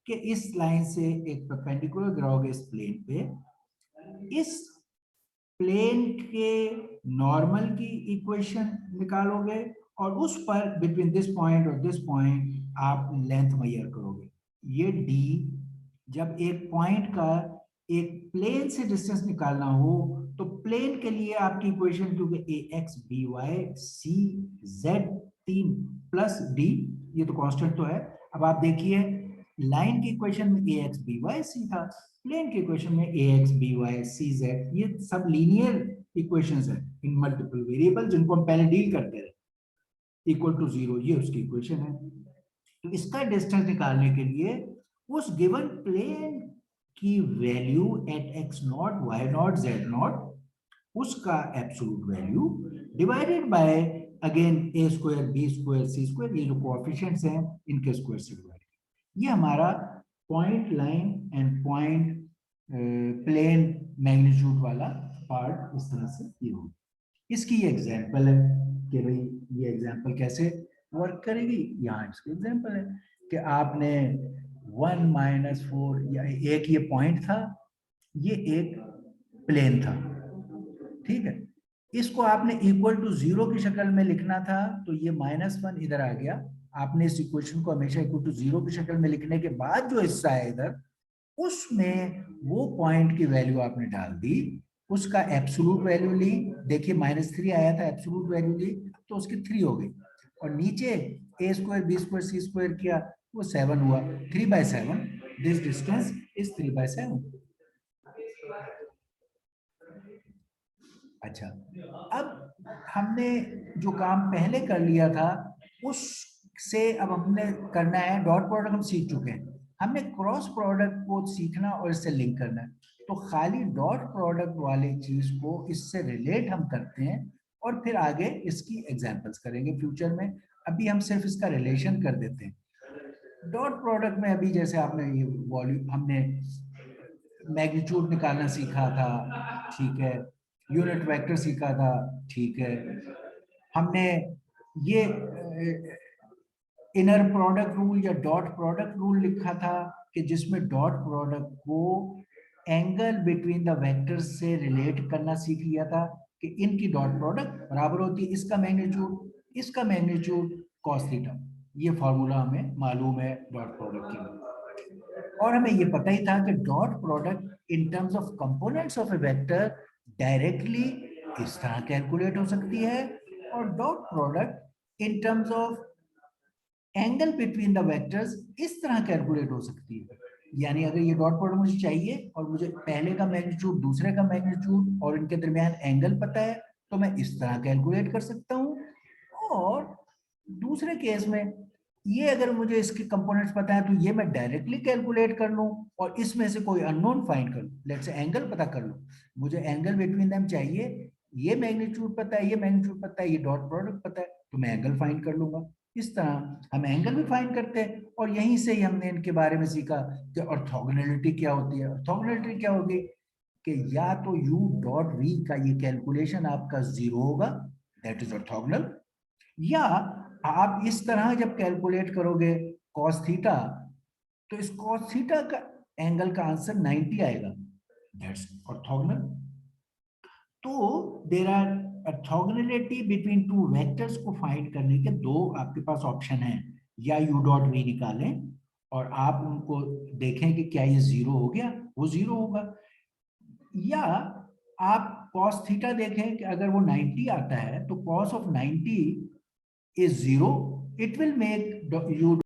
कि इस लाइन से एक परपेंडिकुलर गिराओगे इस प्लेन पे, इस प्लेन के नॉर्मल की इक्वेशन निकालोगे, और उस पर बिटवीन दिस पॉइंट और दिस पॉइंट आप लेंथ मेजर करोगे। ये d, जब एक पॉइंट का एक प्लेन से डिस्टेंस निकालना हो, तो प्लेन के लिए आपकी इक्वेशन, क्योंकि ax by c z 3 plus d, ये तो कांस्टेंट तो है, अब आप देखिए लाइन की इक्वेशन में A X B Y C था, प्लेन की इक्वेशन में A X B Y C Z, ये सब लीनियर इक्वेशंस है इन मल्टीपल वेरिएबल जिनको हम पहले डील करते रहे। इक्वल टू 0 ये उसकी इक्वेशन है। तो इसका डिस्टेंस निकालने के लिए उस गिवन प्लेन की value at X not Y not Z not, उसका absolute value divided by again A square B square C square, ये जो कोएफिशिएंट्स हैं इनके स्क्वायर से डिवाइड। ये हमारा point line and point plane magnitude वाला पार्ट इस तरह से ये होगा। इसकी ये एग्जांपल है कि भाई ये एग्जांपल कैसे वर्क करेगी। यहाँ इसकी एग्जांपल है कि आपने 1 - 4 या एक ये पॉइंट था, ये एक प्लेन था, ठीक है। इसको आपने इक्वल टू 0 की शक्ल में लिखना था, तो ये -1 इधर आ गया। आपने इस इक्वेशन को हमेशा इक्वल टू 0 की शक्ल में लिखने के बाद जो हिस्सा है इधर, उसमें वो पॉइंट की वैल्यू आपने डाल दी, उसका एब्सोल्यूट वैल्यू ली। देखिए -3 आया था, एब्सोल्यूट वैल्यू ली तो उसकी 3 हो गई, और नीचे ए square B square C square किया, वो 7 हुआ। 3/7, दिस डिस्टेंस इज 3/7। अच्छा, अब हमने जो काम पहले कर लिया था उससे अब हमने करना है, डॉट प्रोडक्ट हम सीख चुके हैं, हमने क्रॉस प्रोडक्ट को सीखना और इससे लिंक करना है। तो खाली डॉट प्रोडक्ट वाली चीज को इससे रिलेट हम करते हैं और फिर आगे इसकी एग्जांपल्स करेंगे फ्यूचर में। अभी हम सिर्फ इसका रिलेशन कर देते हैं। डॉट प्रोडक्ट में अभी जैसे आपने ये वॉल्यूम, हमने मैग्नीट्यूड निकालना सीखा था, ठीक है, यूनिट वेक्टर सीखा था, ठीक है, हमने ये इनर प्रोडक्ट रूल या डॉट प्रोडक्ट रूल लिखा था कि जिसमें डॉट प्रोडक्ट को एंगल बिटवीन द वेक्टर्स से रिलेट करना सीख लिया था कि इनकी डॉट प्रोडक्ट बराबर होती है इसका मैग्नीट्यूड cos थीटा। ये फॉर्मूला हमें मालूम है डॉट प्रोडक्ट की, और हमें ये पता ही था कि dot product in terms of components of A vector directly इस तरह कैलकुलेट हो सकती है, और dot product in terms of angle between the vectors इस तरह कैलकुलेट हो सकती है। यानी अगर ये डॉट प्रोडक्ट मुझे चाहिए और मुझे पहले का मैग्नीट्यूड दूसरे का मैग्नीट्यूड और इनके दरमियान एंगल पता है, तो मैं इस तरह कैलकुलेट कर सकता हूं। और दूसरे केस में ये अगर मुझे इसके कंपोनेंट्स पता है तो ये मैं डायरेक्टली कैलकुलेट कर लूं और इसमें से कोई अननोन फाइंड कर लूं, लेट्स से एंगल पता कर लूं। मुझे एंगल बिटवीन देम चाहिए, ये मैग्नीट्यूड पता है, ये मैग्नीट्यूड पता है, ये डॉट प्रोडक्ट पता है, तो मैं एंगल फाइंड कर लूंगा। इस तरह हम एंगल भी फाइंड करते हैं, और यहीं से ही हमने इनके बारे में सीखा कि ऑर्थोगोनैलिटी क्या होती है। ऑर्थोगोनैलिटी क्या होगी कि या तो u डॉट v का ये कैलकुलेशन आपका 0 होगा, दैट इज ऑर्थोगोनल, या आप इस तरह जब कैलकुलेट करोगे cos थीटा, तो इस cos थीटा का एंगल का आंसर 90 आएगा, दैट्स ऑर्थोगोनल। तो there are orthogonality between two vectors को फाइंड करने के दो आपके पास ऑप्शन हैं, या u डॉट v निकालें और आप उनको देखें कि क्या ये 0 हो गया, वो 0 होगा, या आप cos थीटा देखें कि अगर वो 90 आता है तो cos of 90 is 0, it will make u